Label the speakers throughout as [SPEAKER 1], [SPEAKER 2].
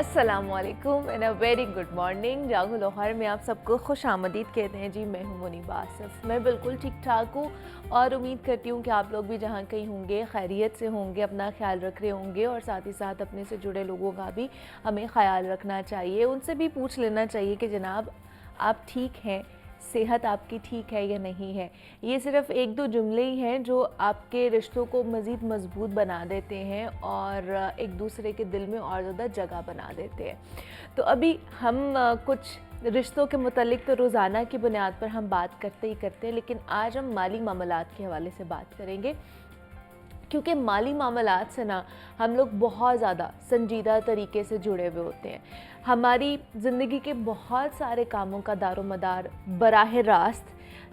[SPEAKER 1] अस्सलामुअलैकुम and a very good morning. जागो लाहौर में आप सबको खुश आमदीद कहते हैं जी। मैं हूं मुनीबा आसिफ। मैं बिल्कुल ठीक ठाक हूँ और उम्मीद करती हूँ कि आप लोग भी जहाँ कहीं होंगे खैरियत से होंगे, अपना ख्याल रख रहे होंगे और साथ ही साथ अपने से जुड़े लोगों का भी हमें ख्याल रखना चाहिए। उनसे भी पूछ लेना चाहिए कि जनाब आप ठीक हैं, सेहत आपकी ठीक है या नहीं है। ये सिर्फ़ एक दो जुमले ही हैं जो आपके रिश्तों को मज़ीद मज़बूत बना देते हैं और एक दूसरे के दिल में और ज़्यादा जगह बना देते हैं। तो अभी हम कुछ रिश्तों के मुतालिक तो रोज़ाना की बुनियाद पर हम बात करते ही करते हैं, लेकिन आज हम माली मामलात के हवाले से बात करेंगे, क्योंकि माली मामलात से ना हम लोग बहुत ज़्यादा संजीदा तरीके से जुड़े हुए होते हैं। हमारी ज़िंदगी के बहुत सारे कामों का दारोमदार बराह रास्त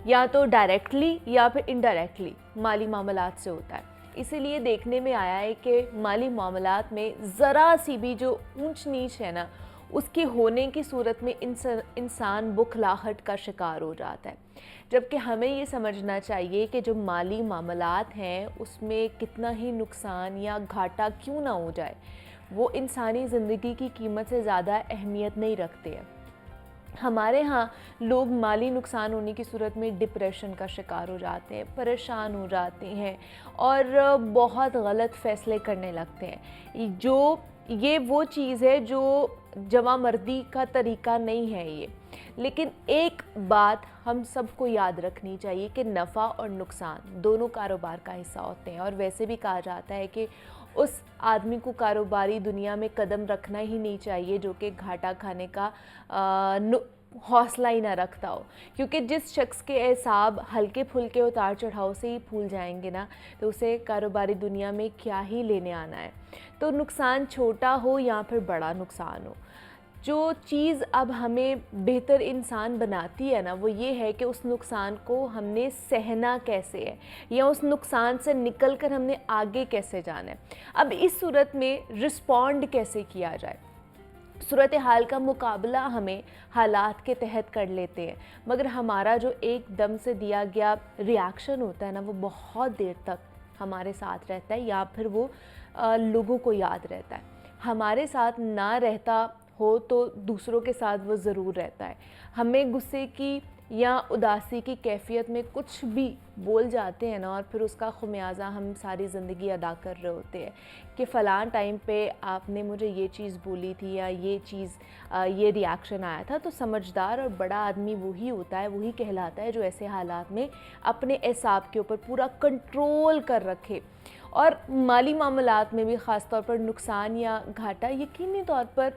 [SPEAKER 1] या तो डायरेक्टली या फिर इनडायरेक्टली माली मामलात से होता है। इसीलिए देखने में आया है कि माली मामलात में ज़रा सी भी जो ऊंच नीच है ना, उसके होने की सूरत में इंसान बुखलाहट का शिकार हो जाता है। जबकि हमें ये समझना चाहिए कि जो माली मामलात हैं उसमें कितना ही नुकसान या घाटा क्यों ना हो जाए, वो इंसानी ज़िंदगी की कीमत से ज़्यादा अहमियत नहीं रखते हैं। हमारे यहाँ लोग माली नुकसान होने की सूरत में डिप्रेशन का शिकार हो जाते हैं, परेशान हो जाते हैं और बहुत गलत फ़ैसले करने लगते हैं। ये वो चीज़ है जो जवामर्दी का तरीका नहीं है ये। लेकिन एक बात हम सबको याद रखनी चाहिए कि नफ़ा और नुकसान दोनों कारोबार का हिस्सा होते हैं। और वैसे भी कहा जाता है कि उस आदमी को कारोबारी दुनिया में कदम रखना ही नहीं चाहिए जो कि घाटा खाने का हौसला ही ना रखता हो, क्योंकि जिस शख्स के एसाब हल्के फुल्के उतार चढ़ाव से ही फूल जाएंगे ना, तो उसे कारोबारी दुनिया में क्या ही लेने आना है। तो नुकसान छोटा हो या फिर बड़ा नुकसान हो, जो चीज़ अब हमें बेहतर इंसान बनाती है ना, वो ये है कि उस नुकसान को हमने सहना कैसे है या उस नुकसान से निकल कर हमने आगे कैसे जाना है। अब इस सूरत में रिस्पॉन्ड कैसे किया जाए। सूरत हाल का मुकाबला हमें हालात के तहत कर लेते हैं, मगर हमारा जो एकदम से दिया गया रिएक्शन होता है ना, वो बहुत देर तक हमारे साथ रहता है या फिर वो लोगों को याद रहता है। हमारे साथ ना रहता हो तो दूसरों के साथ वो ज़रूर रहता है। हमें गुस्से की या उदासी की कैफियत में कुछ भी बोल जाते हैं ना, और फिर उसका खुमियाजा हम सारी ज़िंदगी अदा कर रहे होते हैं कि फ़लाँ टाइम पे आपने मुझे ये चीज़ बोली थी या ये रिएक्शन आया था। तो समझदार और बड़ा आदमी वही होता है, वही कहलाता है जो ऐसे हालात में अपने एसाब के ऊपर पूरा कंट्रोल कर रखे। और माली मामलात में भी ख़ास तौर पर नुकसान या घाटा यकीनी तौर पर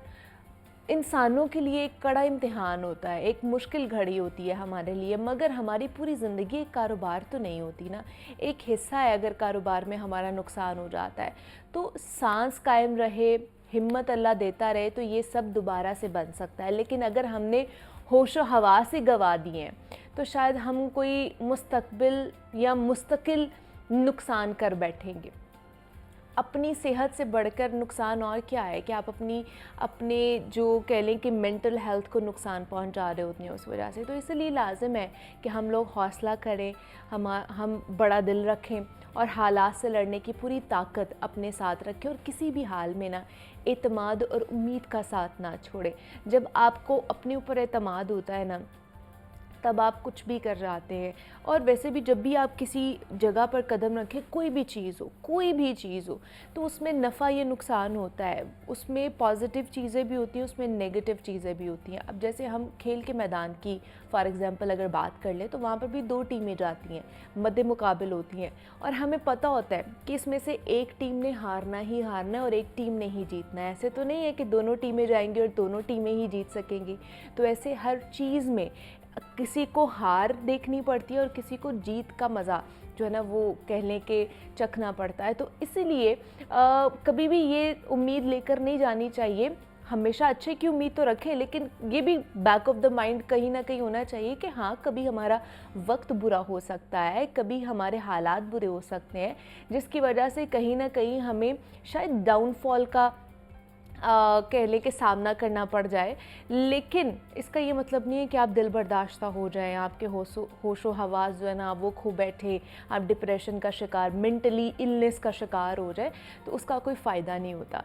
[SPEAKER 1] इंसानों के लिए एक कड़ा इम्तिहान होता है, एक मुश्किल घड़ी होती है हमारे लिए। मगर हमारी पूरी ज़िंदगी एक कारोबार तो नहीं होती ना, एक हिस्सा है। अगर कारोबार में हमारा नुकसान हो जाता है तो सांस कायम रहे, हिम्मत अल्लाह देता रहे, तो ये सब दोबारा से बन सकता है। लेकिन अगर हमने होशो हवास ही गंवा दिए हैं तो शायद हम कोई मुस्तकबिल या मुस्तकिल नुकसान कर बैठेंगे। अपनी सेहत से बढ़कर नुकसान और क्या है कि आप अपने जो कह लें कि मेंटल हेल्थ को नुकसान पहुंचा रहे होते हैं उस वजह से। तो इसलिए लाजिम है कि हम लोग हौसला करें, हम बड़ा दिल रखें और हालात से लड़ने की पूरी ताकत अपने साथ रखें और किसी भी हाल में ना एतमाद और उम्मीद का साथ ना छोड़ें। जब आपको अपने ऊपर एतमाद होता है ना, तब आप कुछ भी कर जाते हैं। और वैसे भी जब भी आप किसी जगह पर कदम रखें, कोई भी चीज़ हो, तो उसमें नफ़ा या नुकसान होता है। उसमें पॉजिटिव चीज़ें भी होती हैं, उसमें नेगेटिव चीज़ें भी होती हैं। अब जैसे हम खेल के मैदान की फॉर एग्ज़ाम्पल अगर बात कर लें, तो वहाँ पर भी दो टीमें जाती हैं, मद्दे मुकाबिल होती हैं, और हमें पता होता है कि इसमें से एक टीम ने हारना ही हारना है और एक टीम ने ही जीतना है। ऐसे तो नहीं है कि दोनों टीमें जाएंगी और दोनों टीमें ही जीत सकेंगी। तो ऐसे हर चीज़ में किसी को हार देखनी पड़ती है और किसी को जीत का मज़ा जो है ना वो कह लें कि चखना पड़ता है। तो इसीलिए कभी भी ये उम्मीद लेकर नहीं जानी चाहिए। हमेशा अच्छे की उम्मीद तो रखें, लेकिन ये भी बैक ऑफ द माइंड कहीं ना कहीं होना चाहिए कि हाँ, कभी हमारा वक्त बुरा हो सकता है, कभी हमारे हालात बुरे हो सकते हैं, जिसकी वजह से कहीं ना कहीं हमें शायद डाउनफॉल का कह लें कि सामना करना पड़ जाए, लेकिन इसका ये मतलब नहीं है कि आप दिल बर्दाश्ता हो जाएं, आपके होशो हवास जो है ना वो खो बैठे, आप डिप्रेशन का शिकार, मेंटली इलनेस का शिकार हो जाए, तो उसका कोई फ़ायदा नहीं होता।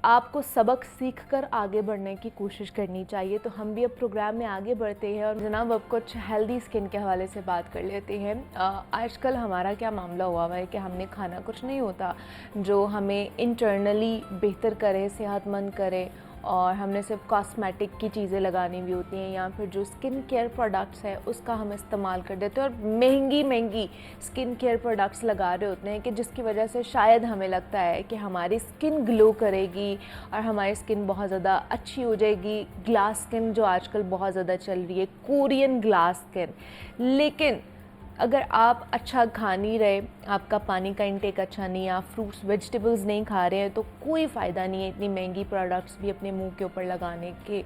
[SPEAKER 1] आपको सबक सीख कर आगे बढ़ने की कोशिश करनी चाहिए। तो हम भी अब प्रोग्राम में आगे बढ़ते हैं और जनाब अब कुछ हेल्दी स्किन के हवाले से बात कर लेते हैं। आजकल हमारा क्या मामला हुआ है कि हमने खाना कुछ नहीं होता जो हमें इंटरनली बेहतर करे, सेहतमंद करे, और हमने सिर्फ कॉस्मेटिक की चीज़ें लगानी भी होती हैं, या फिर जो स्किन केयर प्रोडक्ट्स है उसका हम इस्तेमाल कर देते हैं और महंगी महंगी स्किन केयर प्रोडक्ट्स लगा रहे होते हैं कि जिसकी वजह से शायद हमें लगता है कि हमारी स्किन ग्लो करेगी और हमारी स्किन बहुत ज़्यादा अच्छी हो जाएगी। ग्लास स्किन जो आजकल बहुत ज़्यादा चल रही है, कोरियन ग्लास स्किन। लेकिन अगर आप अच्छा खा नहीं रहे, आपका पानी का इंटेक अच्छा नहीं है, आप फ्रूट्स वेजिटेबल्स नहीं खा रहे हैं, तो कोई फ़ायदा नहीं है इतनी महंगी प्रोडक्ट्स भी अपने मुंह के ऊपर लगाने के।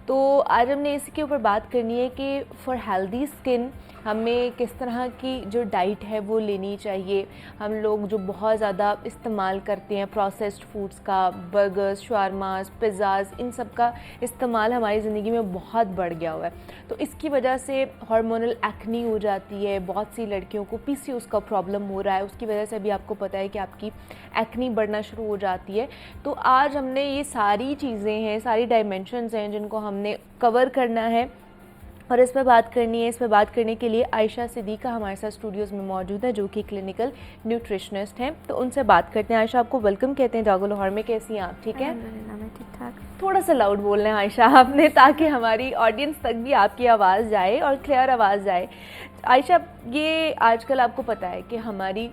[SPEAKER 1] तो आज हमने इसके ऊपर बात करनी है कि फॉर हेल्दी स्किन हमें किस तरह की जो डाइट है वो लेनी चाहिए। हम लोग जो बहुत ज़्यादा इस्तेमाल करते हैं प्रोसेस्ड फूड्स का, बर्गर्स, शावरमास, पिज़्ज़ाज़, इन सब का इस्तेमाल हमारी ज़िंदगी में बहुत बढ़ गया हुआ है। तो इसकी वजह से हार्मोनल एक्नी हो जाती है, बहुत सी लड़कियों को पीसीओएस का प्रॉब्लम हो रहा है, उसकी वजह से भी आपको पता है कि आपकी एक्नी बढ़ना शुरू हो जाती है। तो आज हमने ये सारी चीज़ें हैं, सारी डायमेंशंस हैं जिनको हमने कवर करना है और इस पर बात करनी है। इस पर बात करने के लिए आयशा सिद्दीका हमारे साथ स्टूडियोज़ में मौजूद है, जो कि क्लिनिकल न्यूट्रिशनिस्ट हैं। तो उनसे बात करते हैं। आयशा, आपको वेलकम कहते हैं जागो लाहौर में। कैसी हैं आप? ठीक है,
[SPEAKER 2] मैं ठीक ठाक।
[SPEAKER 1] थोड़ा सा लाउड बोल रहे हैं आयशा आपने, ताकि हमारी ऑडियंस तक भी आपकी आवाज़ जाए और क्लियर आवाज़ जाए। आयशा, ये आजकल आपको पता है कि हमारी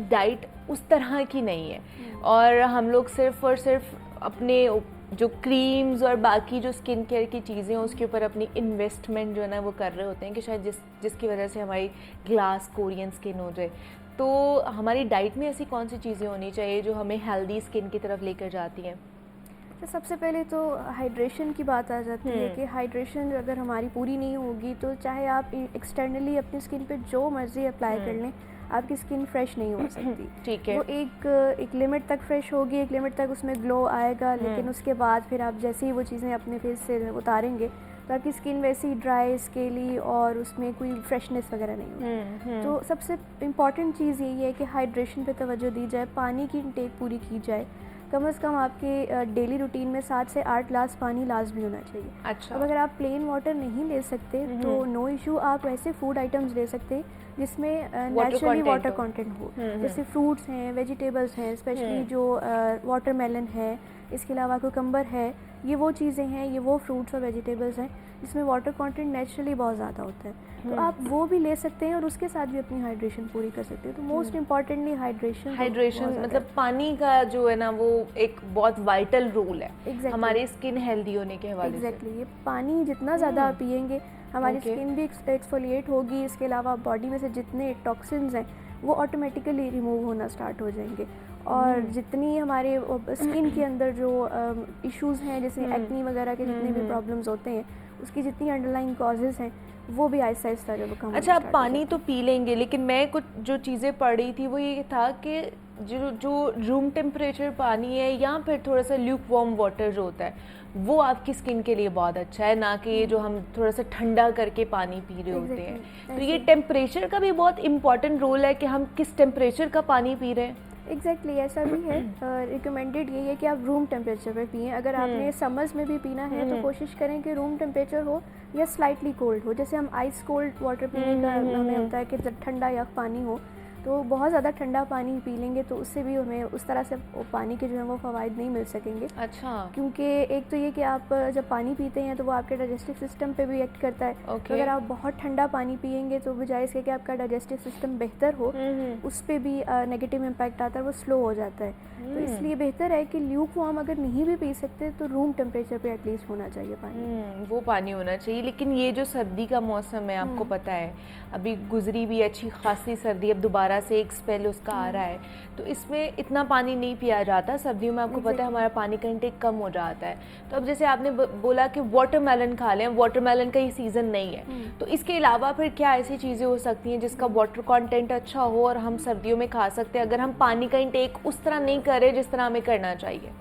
[SPEAKER 1] डाइट उस तरह की नहीं है और हम लोग सिर्फ़ और सिर्फ अपने जो क्रीम्स और बाकी जो स्किन केयर की चीज़ें हैं उसके ऊपर अपनी इन्वेस्टमेंट जो है ना वो कर रहे होते हैं कि शायद जिसकी वजह से हमारी ग्लास कोरियन स्किन हो जाए। तो हमारी डाइट में ऐसी कौन सी चीज़ें होनी चाहिए जो हमें हेल्दी स्किन की तरफ लेकर जाती हैं?
[SPEAKER 2] तो सबसे पहले तो हाइड्रेशन की बात आ जाती है कि हाइड्रेशन अगर हमारी पूरी नहीं होगी तो चाहे आप एक्सटर्नली अपनी स्किन पे जो मर्जी अप्लाई कर लें, आपकी स्किन फ्रेश नहीं हो सकती।
[SPEAKER 1] ठीक है।
[SPEAKER 2] वो एक लिमिट तक फ्रेश होगी, एक लिमिट तक उसमें ग्लो आएगा, लेकिन उसके बाद फिर आप जैसे ही वो चीज़ें अपने फेस से उतारेंगे तो आपकी स्किन वैसे ही ड्राई, स्केली और उसमें कोई फ्रेशनेस वगैरह नहीं होगी। तो सबसे इम्पॉर्टेंट चीज़ यही है कि हाइड्रेशन पे तवज्जो दी जाए, पानी की इंटेक पूरी की जाए। कम से कम आपके डेली रूटीन में 7 से 8 ग्लास पानी लाजमी होना चाहिए।
[SPEAKER 1] अच्छा।
[SPEAKER 2] अब अगर आप प्लेन वाटर नहीं ले सकते तो नो इशू, आप वैसे फूड आइटम्स ले सकते हैं जिसमें नेचुरली वाटर कंटेंट हो, जैसे फ्रूट्स हैं, वेजिटेबल्स हैं, स्पेशली जो वाटरमेलन है, इसके अलावा कुकम्बर है। ये वो चीज़ें हैं, ये वो फ्रूट्स और वेजिटेबल्स हैं जिसमें वाटर कंटेंट नेचुरली बहुत ज़्यादा होता है, तो आप वो भी ले सकते हैं और उसके साथ भी अपनी हाइड्रेशन पूरी कर सकते हैं। तो मोस्ट इम्पॉर्टेंटली हाइड्रेशन
[SPEAKER 1] मतलब पानी का जो है ना वो एक बहुत वाइटल रोल है हमारी स्किन हेल्दी होने के हवाले से।
[SPEAKER 2] एग्जैक्टली, ये पानी जितना ज़्यादा आप पियेंगे हमारी स्किन भी एक्सफोलिएट होगी, इसके अलावा बॉडी में से जितने टॉक्सिन्स हैं वो ऑटोमेटिकली रिमूव होना स्टार्ट हो जाएंगे और जितनी हमारे स्किन के अंदर जो इश्यूज़ हैं जैसे एक्नी वगैरह के जितने भी प्रॉब्लम्स होते हैं उसकी जितनी अंडरलाइंग कॉजेज़ हैं वो भी आहिस्ता आहिस्ता जब कम।
[SPEAKER 1] अच्छा, आप पानी तो पी लेंगे, लेकिन मैं कुछ जो चीज़ें पढ़ रही थी वो ये था कि जो रूम टेम्परेचर पानी है या फिर थोड़ा सा ल्यूक वार्म वाटर जो होता है वो आपकी स्किन के लिए बहुत अच्छा है, ना कि जो हम थोड़ा सा ठंडा करके पानी पी रहे होते हैं। तो ये टेम्परेचर का भी बहुत इम्पॉर्टेंट रोल है कि हम किस टेम्परेचर का पानी पी रहे हैं।
[SPEAKER 2] एग्जैक्टली ऐसा भी है। रिकमेंडेड यही है कि आप रूम टेम्परेचर पे पिएं। अगर आपने समर्स में भी पीना है तो कोशिश करें कि रूम टेम्परेचर हो या स्लाइटली कोल्ड हो। जैसे हम आइस कोल्ड वाटर पीने का हमें होता है कि ठंडा या पानी हो, तो बहुत ज़्यादा ठंडा पानी पी लेंगे तो उससे भी हमें उस तरह से पानी के जो है वो फ़वाइद नहीं मिल सकेंगे।
[SPEAKER 1] अच्छा।
[SPEAKER 2] क्योंकि एक तो ये कि आप जब पानी पीते हैं तो वो आपके डाइजेस्टिव सिस्टम पे भी एक्ट करता है। तो अगर आप बहुत ठंडा पानी पियेंगे तो बजाय इसके कि आपका डाइजेस्टिव सिस्टम बेहतर हो उस पर भी नेगेटिव इम्पैक्ट आता है, वो स्लो हो जाता है। तो इसलिए बेहतर है कि ल्यूक वार्म अगर नहीं भी पी सकते तो रूम टेम्परेचर पे एटलीस्ट होना चाहिए पानी।
[SPEAKER 1] वो पानी होना चाहिए। लेकिन ये जो सर्दी का मौसम है आपको पता है अभी गुजरी भी अच्छी खासी सर्दी, अब दोबारा से एक स्पेल उसका आ रहा है, तो इसमें इतना पानी नहीं पिया जाता। सर्दियों में आपको पता है हमारा पानी का इंटेक कम हो जाता है। तो अब जैसे आपने बोला कि वाटरमेलन खा लें, वाटरमेलन का ही सीज़न नहीं है, तो इसके अलावा फिर क्या ऐसी चीज़ें हो सकती हैं जिसका वाटर कंटेंट अच्छा हो और हम सर्दियों में खा सकते हैं अगर हम पानी का इंटेक उस तरह नहीं करें जिस तरह हमें करना चाहिए?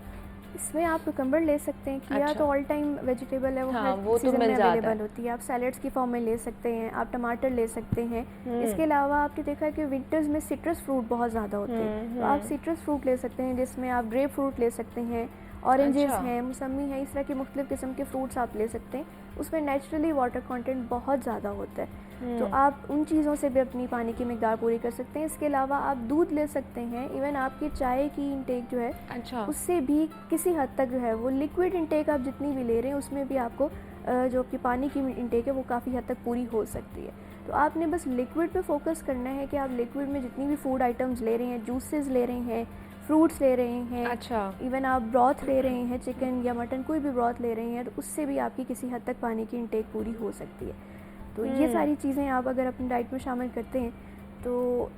[SPEAKER 2] इसमें आप कुकम्बर ले सकते हैं, खीरा
[SPEAKER 1] अच्छा।
[SPEAKER 2] तो ऑल टाइम वेजिटेबल है, वो
[SPEAKER 1] हाँ,
[SPEAKER 2] हर
[SPEAKER 1] वो तो
[SPEAKER 2] सीजन
[SPEAKER 1] मिल
[SPEAKER 2] में
[SPEAKER 1] जाता है।
[SPEAKER 2] अवेलेबल होती है। आप सैलड्स की फॉर्म में ले सकते हैं, आप टमाटर ले सकते हैं। इसके अलावा आपने देखा है कि विंटर्स में सिट्रस फ्रूट बहुत ज़्यादा होते हैं, तो आप सिट्रस फ्रूट ले सकते हैं, जिसमें आप ग्रेप फ्रूट ले सकते हैं, ऑरेंजेस
[SPEAKER 1] अच्छा।
[SPEAKER 2] हैं, मौसमी है, इस तरह के मुख्तलिफ किस्म के फ्रूट्स आप ले सकते हैं। उसमें नेचुरली वाटर कंटेंट बहुत ज़्यादा होता है, तो आप उन चीज़ों से भी अपनी पानी की मिकदार पूरी कर सकते हैं। इसके अलावा आप दूध ले सकते हैं। इवन आपकी चाय की इंटेक जो है,
[SPEAKER 1] अच्छा।
[SPEAKER 2] उससे भी किसी हद तक जो है वो लिक्विड इंटेक आप जितनी भी ले रहे हैं, उसमें भी आपको जो आपकी पानी की इंटेक है वो काफ़ी हद तक पूरी हो सकती है। तो आपने बस लिक्विड पे फोकस करना है कि आप लिक्विड में जितनी भी फूड आइटम्स ले रहे हैं, जूसेस ले रहे हैं, फ्रूट्स ले रहे हैं,
[SPEAKER 1] अच्छा।
[SPEAKER 2] इवन आप ब्रॉथ ले रहे हैं, चिकन या मटन कोई भी ब्रॉथ ले रहे हैं, तो उससे भी आपकी किसी हद तक पानी की इंटेक पूरी हो सकती है। तो ये सारी चीज़ें आप अगर अपनी डाइट में शामिल करते हैं तो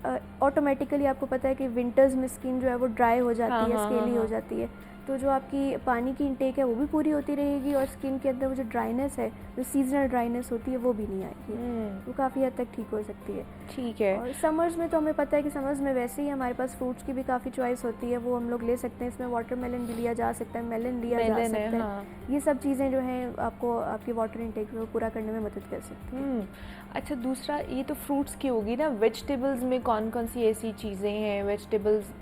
[SPEAKER 2] ऑटोमेटिकली आपको पता है कि विंटर्स में स्किन जो है वो ड्राई हो जाती है, स्केली हो जाती है, तो जो आपकी पानी की इंटेक है वो भी पूरी होती रहेगी और स्किन के अंदर वो जो ड्राइनेस है, जो सीजनल ड्राइनेस होती है, वो भी नहीं आएगी, वो काफ़ी हद तक ठीक हो सकती है।
[SPEAKER 1] ठीक है।
[SPEAKER 2] और समर्स में तो हमें पता है कि समर्स में वैसे ही हमारे पास फ्रूट्स की भी काफ़ी चॉइस होती है, वो हम लोग ले सकते हैं। इसमें वाटरमेलन भी लिया जा सकता है, मेलन लिया जा सकता है।
[SPEAKER 1] हाँ।
[SPEAKER 2] ये सब चीज़ें जो हैं आपको आपकी वाटर इंटेक को पूरा करने में मदद कर सकती हैं।
[SPEAKER 1] अच्छा, दूसरा ये तो फ्रूट्स की होगी ना, वेजिटेबल्स में कौन कौन सी ऐसी चीज़ें हैं वेजिटेबल्स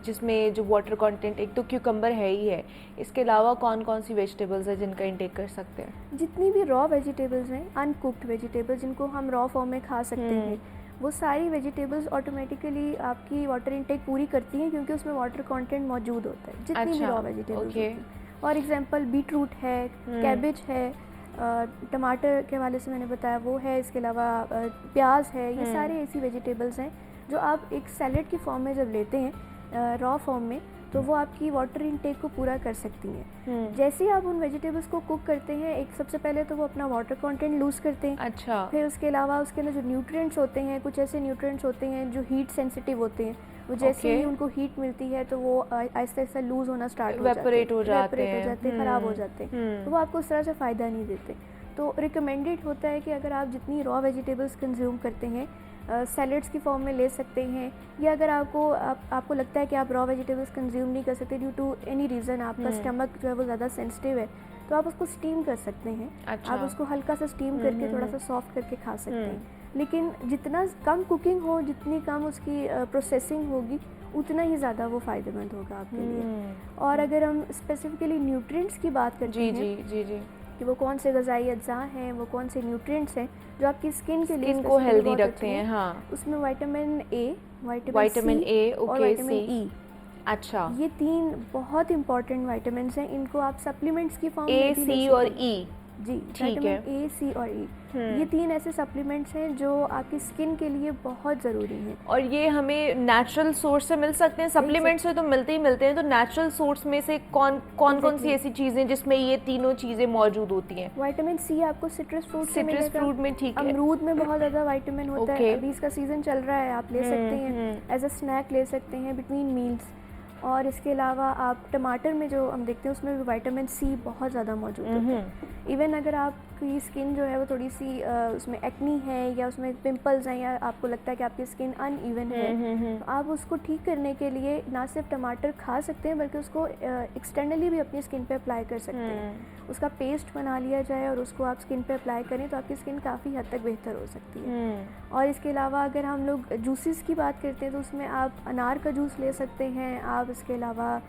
[SPEAKER 1] जिसमें जो वाटर कंटेंट, एक तो क्यूकम्बर है ही है, इसके अलावा कौन कौन सी वेजिटेबल्स है जिनका इंटेक कर सकते हैं?
[SPEAKER 2] जितनी भी रॉ वेजिटेबल्स हैं, अनकुक्ड वेजिटेबल्स जिनको हम रॉ फॉर्म में खा सकते हैं, वो सारी वेजिटेबल्स ऑटोमेटिकली आपकी वाटर इंटेक पूरी करती हैं, क्योंकि उसमें वाटर कंटेंट मौजूद होता है जितनी भी रॉ वेजिटेबल्स होती हैं। फॉर एग्जांपल बीटरूट है, कैबेज है, टमाटर के हवाले से मैंने बताया वो है, इसके अलावा प्याज है, ये सारे ऐसी वेजिटेबल्स हैं जो आप एक सैलेड की फॉर्म में जब लेते हैं रॉ फॉर्म में, तो वो आपकी वाटर इंटेक को पूरा कर सकती हैं। जैसे ही आप उन वेजिटेबल्स को कुक करते हैं, एक सबसे पहले तो वो अपना वाटर कंटेंट लूज़ करते हैं।
[SPEAKER 1] अच्छा।
[SPEAKER 2] फिर उसके अलावा उसके अंदर जो न्यूट्रिएंट्स होते हैं, कुछ ऐसे न्यूट्रिएंट्स होते हैं जो हीट सेंसिटिव होते हैं, वो जैसे ही उनको हीट मिलती है तो वो आहिस्ता आहिस्ता लूज़ होना स्टार्ट हो जाते हैं,
[SPEAKER 1] इवेपोरेट हो जाते हैं,
[SPEAKER 2] ख़राब हो जाते हैं, तो वो आपको उस तरह से फ़ायदा नहीं देते। तो रिकमेंडेड होता है कि अगर आप जितनी रॉ वेजिटेबल्स कंज्यूम करते हैं, सैलड्स की फॉर्म में ले सकते हैं, या अगर आपको लगता है कि आप रॉ वेजिटेबल्स कंज्यूम नहीं कर सकते ड्यू टू एनी रीज़न, आपका स्टमक जो है वो ज़्यादा सेंसिटिव है, तो आप उसको स्टीम कर सकते हैं।
[SPEAKER 1] अच्छा।
[SPEAKER 2] आप उसको हल्का सा स्टीम करके थोड़ा सा सॉफ्ट करके खा सकते हैं। लेकिन जितना कम कुकिंग हो, जितनी कम उसकी प्रोसेसिंग होगी, उतना ही ज़्यादा वो फ़ायदेमंद होगा आपके लिए। और अगर हम स्पेसिफिकली न्यूट्रिएंट्स की बात करते हैं
[SPEAKER 1] जी
[SPEAKER 2] कि वो कौन से ग़िज़ाई अज्जा हैं, वो कौन से न्यूट्रिएंट्स हैं जो आपकी स्किन के लिए
[SPEAKER 1] को हेल्दी रखते हैं, हाँ,
[SPEAKER 2] उसमें विटामिन ए,
[SPEAKER 1] विटामिन ए
[SPEAKER 2] और विटामिन ई।
[SPEAKER 1] अच्छा,
[SPEAKER 2] ये 3 बहुत इंपॉर्टेंट विटामिन हैं, इनको आप सप्लीमेंट्स की फॉर्म
[SPEAKER 1] ए,
[SPEAKER 2] में भी ले
[SPEAKER 1] सी
[SPEAKER 2] सकते
[SPEAKER 1] और
[SPEAKER 2] हैं।
[SPEAKER 1] ई।
[SPEAKER 2] जी,
[SPEAKER 1] ठीक है।
[SPEAKER 2] विटामिन ए, सी और ई, ये 3 ऐसे सप्लीमेंट्स हैं जो आपकी स्किन के लिए बहुत ज़रूरी हैं।
[SPEAKER 1] और ये हमें नेचुरल सोर्स से मिल सकते हैं? सप्लीमेंट्स से तो मिलते ही मिलते हैं, तो नेचुरल सोर्स में से कौन सी ऐसी चीज़ें जिसमें ये तीनों चीज़ें मौजूद होती हैं?
[SPEAKER 2] विटामिन सी आपको सिट्रस फ्रूट से मिलेगा।
[SPEAKER 1] सिट्रस फ्रूट में, ठीक है।
[SPEAKER 2] अमरूद में बहुत ज़्यादा विटामिन होता है, अभी इसका सीज़न चल रहा है, आप ले सकते हैं, एज अ स्नैक ले सकते हैं बिटवीन मील्स। और इसके अलावा आप टमाटर में जो हम देखते हैं उसमें भी विटामिन सी बहुत ज़्यादा मौजूद होता है। इवन अगर आपकी स्किन जो है वो थोड़ी सी उसमें एक्नी है या उसमें पिंपल्स हैं, या आपको लगता है कि आपकी स्किन अनइवन है, तो आप उसको ठीक करने के लिए ना सिर्फ टमाटर खा सकते हैं, बल्कि उसको एक्सटर्नली भी अपनी स्किन पे अप्लाई कर सकते हैं। उसका पेस्ट बना लिया जाए और उसको आप स्किन पे अप्लाई करें तो आपकी स्किन काफ़ी हद तक बेहतर हो सकती है। और इसके अलावा अगर हम लोग जूसेस की बात करते हैं तो उसमें आप अनार का जूस ले सकते हैं, आप इसके अलावा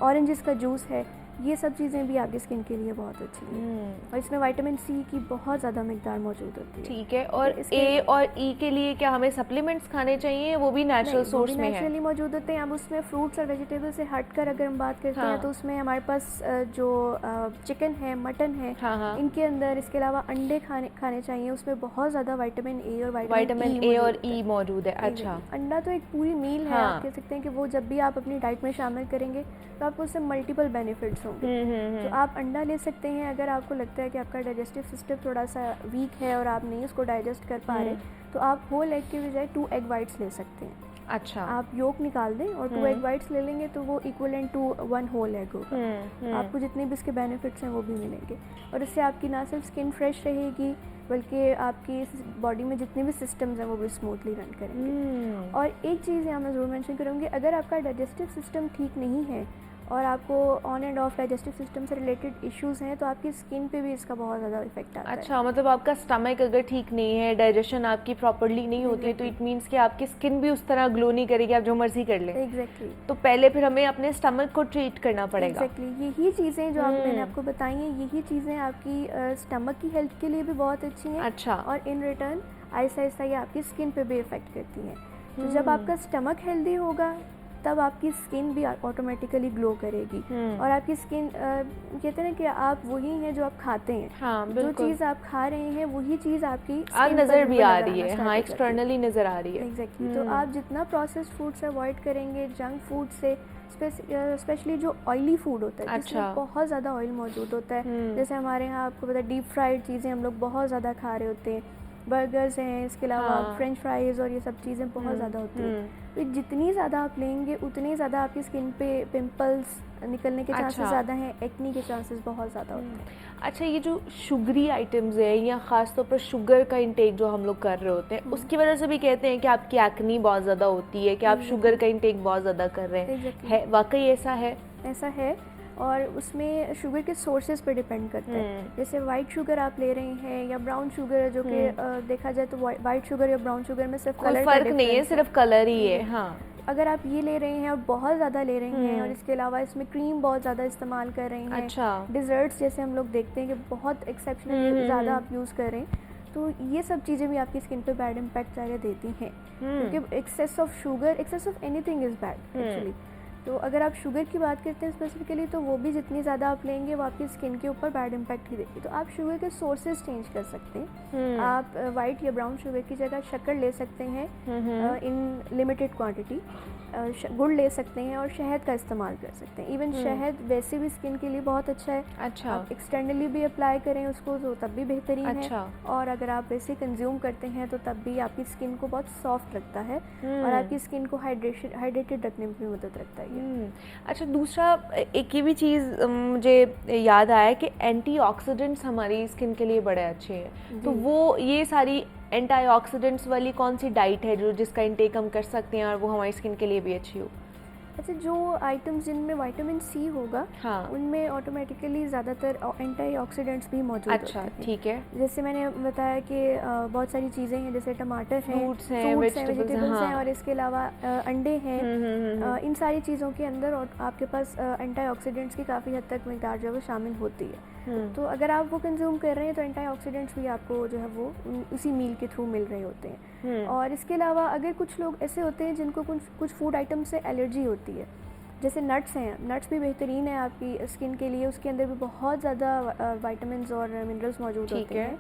[SPEAKER 2] ऑरेंजेस का जूस है, ये सब चीज़ें भी आपकी स्किन के लिए बहुत अच्छी हैं। और इसमें विटामिन सी की बहुत ज़्यादा मिकदार मौजूद होती है।
[SPEAKER 1] ठीक है। और ए और ई के लिए क्या हमें सप्लीमेंट्स खाने चाहिए? वो भी नेचुरल सोर्स में है?
[SPEAKER 2] नेचुरली मौजूद होते हैं। अब उसमें फ्रूट्स और वेजिटेबल से हटकर अगर हम बात करते हैं तो उसमें हमारे पास जो चिकन है, मटन है, इनके अंदर इसके अलावा अंडे खाने चाहिए। उसमें बहुत ज़्यादा विटामिन ए और
[SPEAKER 1] विटामिन ए और ई मौजूद है। अच्छा,
[SPEAKER 2] अंडा तो एक पूरी मील है, आप कह सकते हैं कि वो जब भी आप अपनी डाइट में शामिल करेंगे तो आपको उससे मल्टीपल बेनिफिट्स होंगे। तो आप अंडा ले सकते हैं अगर आपको लगता है कि आपका डाइजेस्टिव सिस्टम थोड़ा सा वीक है और आप नहीं उसको डाइजेस्ट कर पा रहे, तो आप होल एग के बजाय 2 एग वाइट्स ले सकते हैं।
[SPEAKER 1] अच्छा,
[SPEAKER 2] आप योक निकाल दें और 2 एग वाइट्स ले लेंगे तो वो इक्वलेंट टू 1 होल एग होगा। आपको जितने भी इसके बेनिफिट्स हैं वो भी मिलेंगे, और इससे आपकी ना सिर्फ स्किन फ्रेश रहेगी बल्कि आपकी बॉडी में जितने भी सिस्टम्स हैं वो भी स्मूथली रन करेंगे। और एक चीज़ यहाँ मैं ज़रूर मेंशन करूँगी, अगर आपका डाइजेस्टिव सिस्टम ठीक नहीं है और आपको on end of digestive system से रिलेटेड इश्यूज़ हैं तो आपकी स्किन पे भी इसका बहुत ज़्यादा इफेक्ट आता है।
[SPEAKER 1] अच्छा, मतलब आपका स्टमक अगर ठीक नहीं है, डाइजेशन आपकी प्रॉपर्ली नहीं होती है, तो इट मीन्स कि आपकी स्किन भी उस तरह ग्लो नहीं करेगी, आप जो मर्जी कर लें।
[SPEAKER 2] एग्जैक्टली।
[SPEAKER 1] तो पहले फिर हमें अपने स्टमक को ट्रीट करना पड़ेगा।
[SPEAKER 2] एग्जैक्टली, यही चीज़ें जो मैंने आपको बताई हैं, यही चीज़ें आपकी स्टमक की हेल्थ के लिए भी बहुत अच्छी हैं।
[SPEAKER 1] अच्छा।
[SPEAKER 2] और इन रिटर्न आहिस्ता आहिस्ता ये आपकी स्किन पे भी इफेक्ट करती हैं। तो जब आपका स्टमक हेल्दी होगा तब आपकी स्किन भी ऑटोमेटिकली ग्लो करेगी। और आपकी स्किन कहते हैं ना कि आप वही हैं जो आप खाते हैं।
[SPEAKER 1] हाँ,
[SPEAKER 2] जो चीज़ आप खा रहे हैं वही चीज़ आपकी
[SPEAKER 1] नज़र भी आ रही है। हाँ, एक्सटर्नली नज़र आ रही है।
[SPEAKER 2] एग्जैक्टली। तो आप जितना प्रोसेस्ड फूड से अवॉइड करेंगे, जंक फूड से, स्पेशली जो ऑयली फूड होता है जिसमें बहुत ज़्यादा ऑयल मौजूद होता है, जैसे हमारे यहाँ आपको पता है डीप फ्राइड चीज़ें हम लोग बहुत ज़्यादा खा रहे होते हैं, बर्गर्स हैं, इसके अलावा फ्रेंच फ्राइज़ और ये सब चीज़ें बहुत ज़्यादा होती हैं। तो जितनी ज़्यादा आप लेंगे उतनी ज़्यादा आपकी स्किन पे पिंपल्स निकलने के चांसेस ज़्यादा हैं, एक्नी के चांसेस बहुत ज़्यादा होते हैं।
[SPEAKER 1] अच्छा, ये जो शुगरी आइटम्स है या ख़ास तौर पर शुगर का इंटेक जो हम लोग कर रहे होते हैं, उसकी वजह से भी कहते हैं कि आपकी एक्नी बहुत ज़्यादा होती है, कि आप शुगर का इंटेक बहुत ज़्यादा कर रहे हैं। है वाकई ऐसा है?
[SPEAKER 2] ऐसा है, और उसमें शुगर के सोर्सेज पे डिपेंड करता है। जैसे वाइट शुगर आप ले रहे हैं या ब्राउन शुगर, जो कि देखा जाए तो वाइट शुगर या ब्राउन शुगर में सिर्फ
[SPEAKER 1] कोई फर्क नहीं है, सिर्फ कलर ही है। हाँ,
[SPEAKER 2] अगर आप ये ले रहे हैं और बहुत ज़्यादा ले रहे हैं और इसके अलावा इसमें क्रीम बहुत ज़्यादा इस्तेमाल कर रहे हैं,
[SPEAKER 1] अच्छा,
[SPEAKER 2] डिज़र्ट्स जैसे हम लोग देखते हैं कि बहुत एक्सेप्शनली ज़्यादा आप यूज़ कर रहे हैं, तो ये सब चीज़ें भी आपकी स्किन पे बैड इम्पैक्ट ज़्यादा देती हैं। क्योंकि excess of sugar, excess of anything is bad actually. तो अगर आप शुगर की बात करते हैं स्पेसिफिकली, तो वो भी जितनी ज़्यादा आप लेंगे वो आपकी स्किन के ऊपर बैड इम्पैक्ट ही देगी। तो आप शुगर के सोर्सेज चेंज कर सकते हैं। आप वाइट या ब्राउन शुगर की जगह शक्कर ले सकते हैं इन लिमिटेड क्वांटिटी, गुड़ ले सकते हैं और शहद का इस्तेमाल कर सकते हैं। इवन शहद वैसे भी स्किन के लिए बहुत अच्छा है।
[SPEAKER 1] अच्छा,
[SPEAKER 2] आप एक्सटर्नली भी अप्लाई करें उसको तो तब भी बेहतरीन
[SPEAKER 1] अच्छा
[SPEAKER 2] है, और अगर आप वैसे कंज्यूम करते हैं तो तब भी आपकी स्किन को बहुत सॉफ्ट रखता है और आपकी स्किन को हाइड्रेटेड रखने में भी मदद रखता है।
[SPEAKER 1] अच्छा, दूसरा एक ये भी चीज़ मुझे याद आया कि एंटीऑक्सीडेंट्स हमारी स्किन के लिए बड़े अच्छे हैं, तो वो ये सारी एंटीऑक्सीडेंट्स वाली कौन सी डाइट है जो जिसका इंटेक हम कर सकते हैं और वो हमारी स्किन के लिए भी अच्छी हो?
[SPEAKER 2] अच्छा, जो आइटम्स जिनमें विटामिन सी होगा,
[SPEAKER 1] हाँ,
[SPEAKER 2] उनमें ऑटोमेटिकली ज़्यादातर एंटीऑक्सीडेंट्स भी मौजूद होते हैं।
[SPEAKER 1] अच्छा, ठीक है।
[SPEAKER 2] जैसे मैंने बताया कि बहुत सारी चीज़ें हैं, जैसे टमाटर हैं,
[SPEAKER 1] फ्रूट्स हैं, वेजिटेबल्स
[SPEAKER 2] हैं, और इसके अलावा अंडे हैं। इन सारी चीज़ों के अंदर और आपके पास एंटीऑक्सीडेंट्स की काफ़ी हद तक मिकदार जो है वो शामिल होती है। तो अगर आप वो कंज्यूम कर रहे हैं तो एंटीऑक्सीडेंट्स भी आपको जो है वो उसी मील के थ्रू मिल रहे होते हैं। और इसके अलावा अगर कुछ लोग ऐसे होते हैं जिनको कुछ फूड आइटम से एलर्जी होती है, जैसे नट्स हैं, नट्स भी बेहतरीन है आपकी स्किन के लिए, उसके अंदर भी बहुत ज़्यादा विटामिन्स और मिनरल्स मौजूद होते हैं।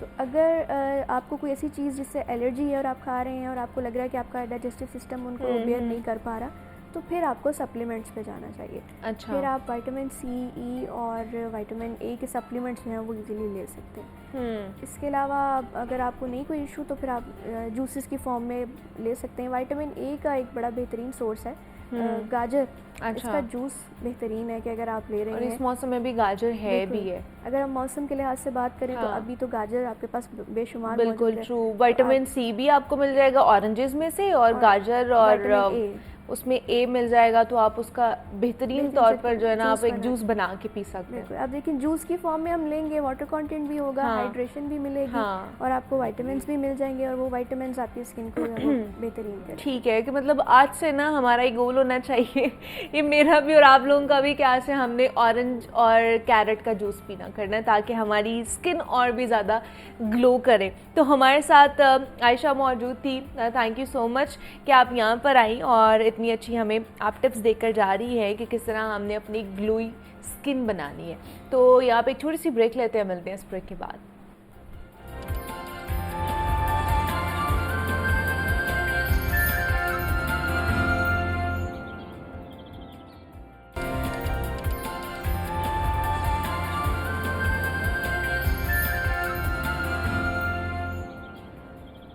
[SPEAKER 2] तो अगर आपको कोई ऐसी चीज़ जिससे एलर्जी है और आप खा रहे हैं और आपको लग रहा है कि आपका डाइजेस्टिव सिस्टम उनको बेयर नहीं कर पा रहा, तो फिर आपको सप्लीमेंट्स पे जाना चाहिए।
[SPEAKER 1] अच्छा,
[SPEAKER 2] फिर आप विटामिन सी, ई और विटामिन ए के सप्लीमेंट्स जो हैं वो इजीली ले सकते हैं। इसके अलावा अगर आपको नहीं कोई इशू तो फिर आप जूसेस की फॉर्म में ले सकते हैं। विटामिन ए का एक बड़ा बेहतरीन सोर्स है गाजर। अच्छा, इसका जूस बेहतरीन है कि अगर आप ले रहे हैं,
[SPEAKER 1] और इस मौसम में भी गाजर है भी है।
[SPEAKER 2] अगर हम मौसम के लिहाज से बात करें तो अभी तो गाजर आपके पास बेशुमार
[SPEAKER 1] बिल्कुल ट्रू। विटामिन सी भी आपको मिल जाएगा ऑरेंजेस में से, और गाजर और उसमें ए मिल जाएगा, तो आप उसका बेहतरीन तौर पर जो है ना आप एक जूस बना के पी सकते हैं।
[SPEAKER 2] अब देखिए, जूस की फॉर्म में हम लेंगे, वाटर कंटेंट भी होगा, हाइड्रेशन भी मिलेगी, और आपको विटामिन्स भी मिल जाएंगे, और वो विटामिन्स आपकी स्किन को बेहतरीन करेंगे।
[SPEAKER 1] ठीक है, कि मतलब आज से ना हमारा एक गोल होना चाहिए, ये मेरा भी और आप लोगों का भी, कि आज से हमने ऑरेंज और कैरेट का जूस पीना करना है ताकि हमारी स्किन और भी ज़्यादा ग्लो करे। तो हमारे साथ आयशा मौजूद थी। थैंक यू सो मच कि आप यहाँ पर आई और इतनी अच्छी हमें आप टिप्स देकर जा रही है कि किस तरह हमने अपनी ग्लोई स्किन बनानी है। तो यहाँ पे एक छोटी सी ब्रेक लेते हैं, मिलते हैं इस ब्रेक के बाद।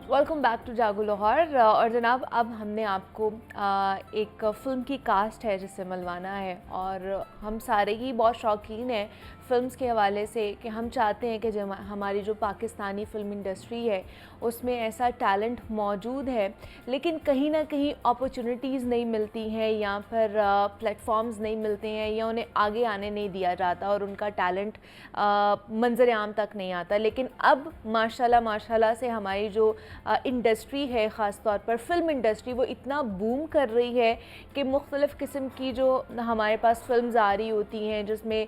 [SPEAKER 1] वेलकम बैक टू जागो लाहौर। और जनाब, अब हमने आपको एक फ़िल्म की कास्ट है जिससे मिलवाना है, और हम सारे ही बहुत शौकीन हैं फ़िल्म्स के हवाले से कि हम चाहते हैं कि जो हमारी जो पाकिस्तानी फ़िल्म इंडस्ट्री है उसमें ऐसा टैलेंट मौजूद है, लेकिन कहीं ना कहीं अपॉर्चुनिटीज़ नहीं मिलती हैं या फिर प्लेटफॉर्म्स नहीं मिलते हैं या उन्हें आगे आने नहीं दिया जाता और उनका टैलेंट मंजर आम तक नहीं आता। लेकिन अब माशाल्लाह से हमारी जो इंडस्ट्री है, ख़ास तौर पर फ़िल्म इंडस्ट्री, वो इतना बूम कर रही है कि मुख्तलिफ़ किस्म की जो हमारे पास फ़िल्म्स आ रही होती हैं जिसमें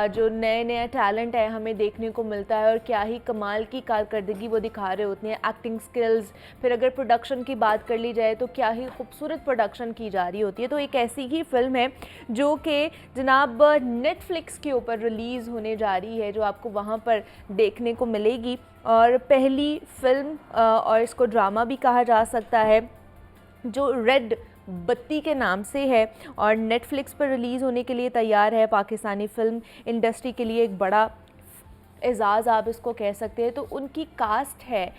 [SPEAKER 1] जो नया टैलेंट है हमें देखने को मिलता है और क्या ही कमाल की कारकर्दगी वो दिखा रहे होते हैं, एक्टिंग स्किल्स। फिर अगर प्रोडक्शन की बात कर ली जाए तो क्या ही खूबसूरत प्रोडक्शन की जा रही होती है। तो एक ऐसी ही फ़िल्म है जो कि जनाब नेटफ्लिक्स के ऊपर रिलीज़ होने जा रही है, जो आपको वहाँ पर देखने को मिलेगी। और पहली फ़िल्म और इसको ड्रामा भी कहा जा सकता है, जो रेड बत्ती के नाम से है और नेटफ्लिक्स पर रिलीज़ होने के लिए तैयार है। पाकिस्तानी फ़िल्म इंडस्ट्री के लिए एक बड़ा एज़ाज़ आप इसको कह सकते हैं। तो उनकी कास्ट है,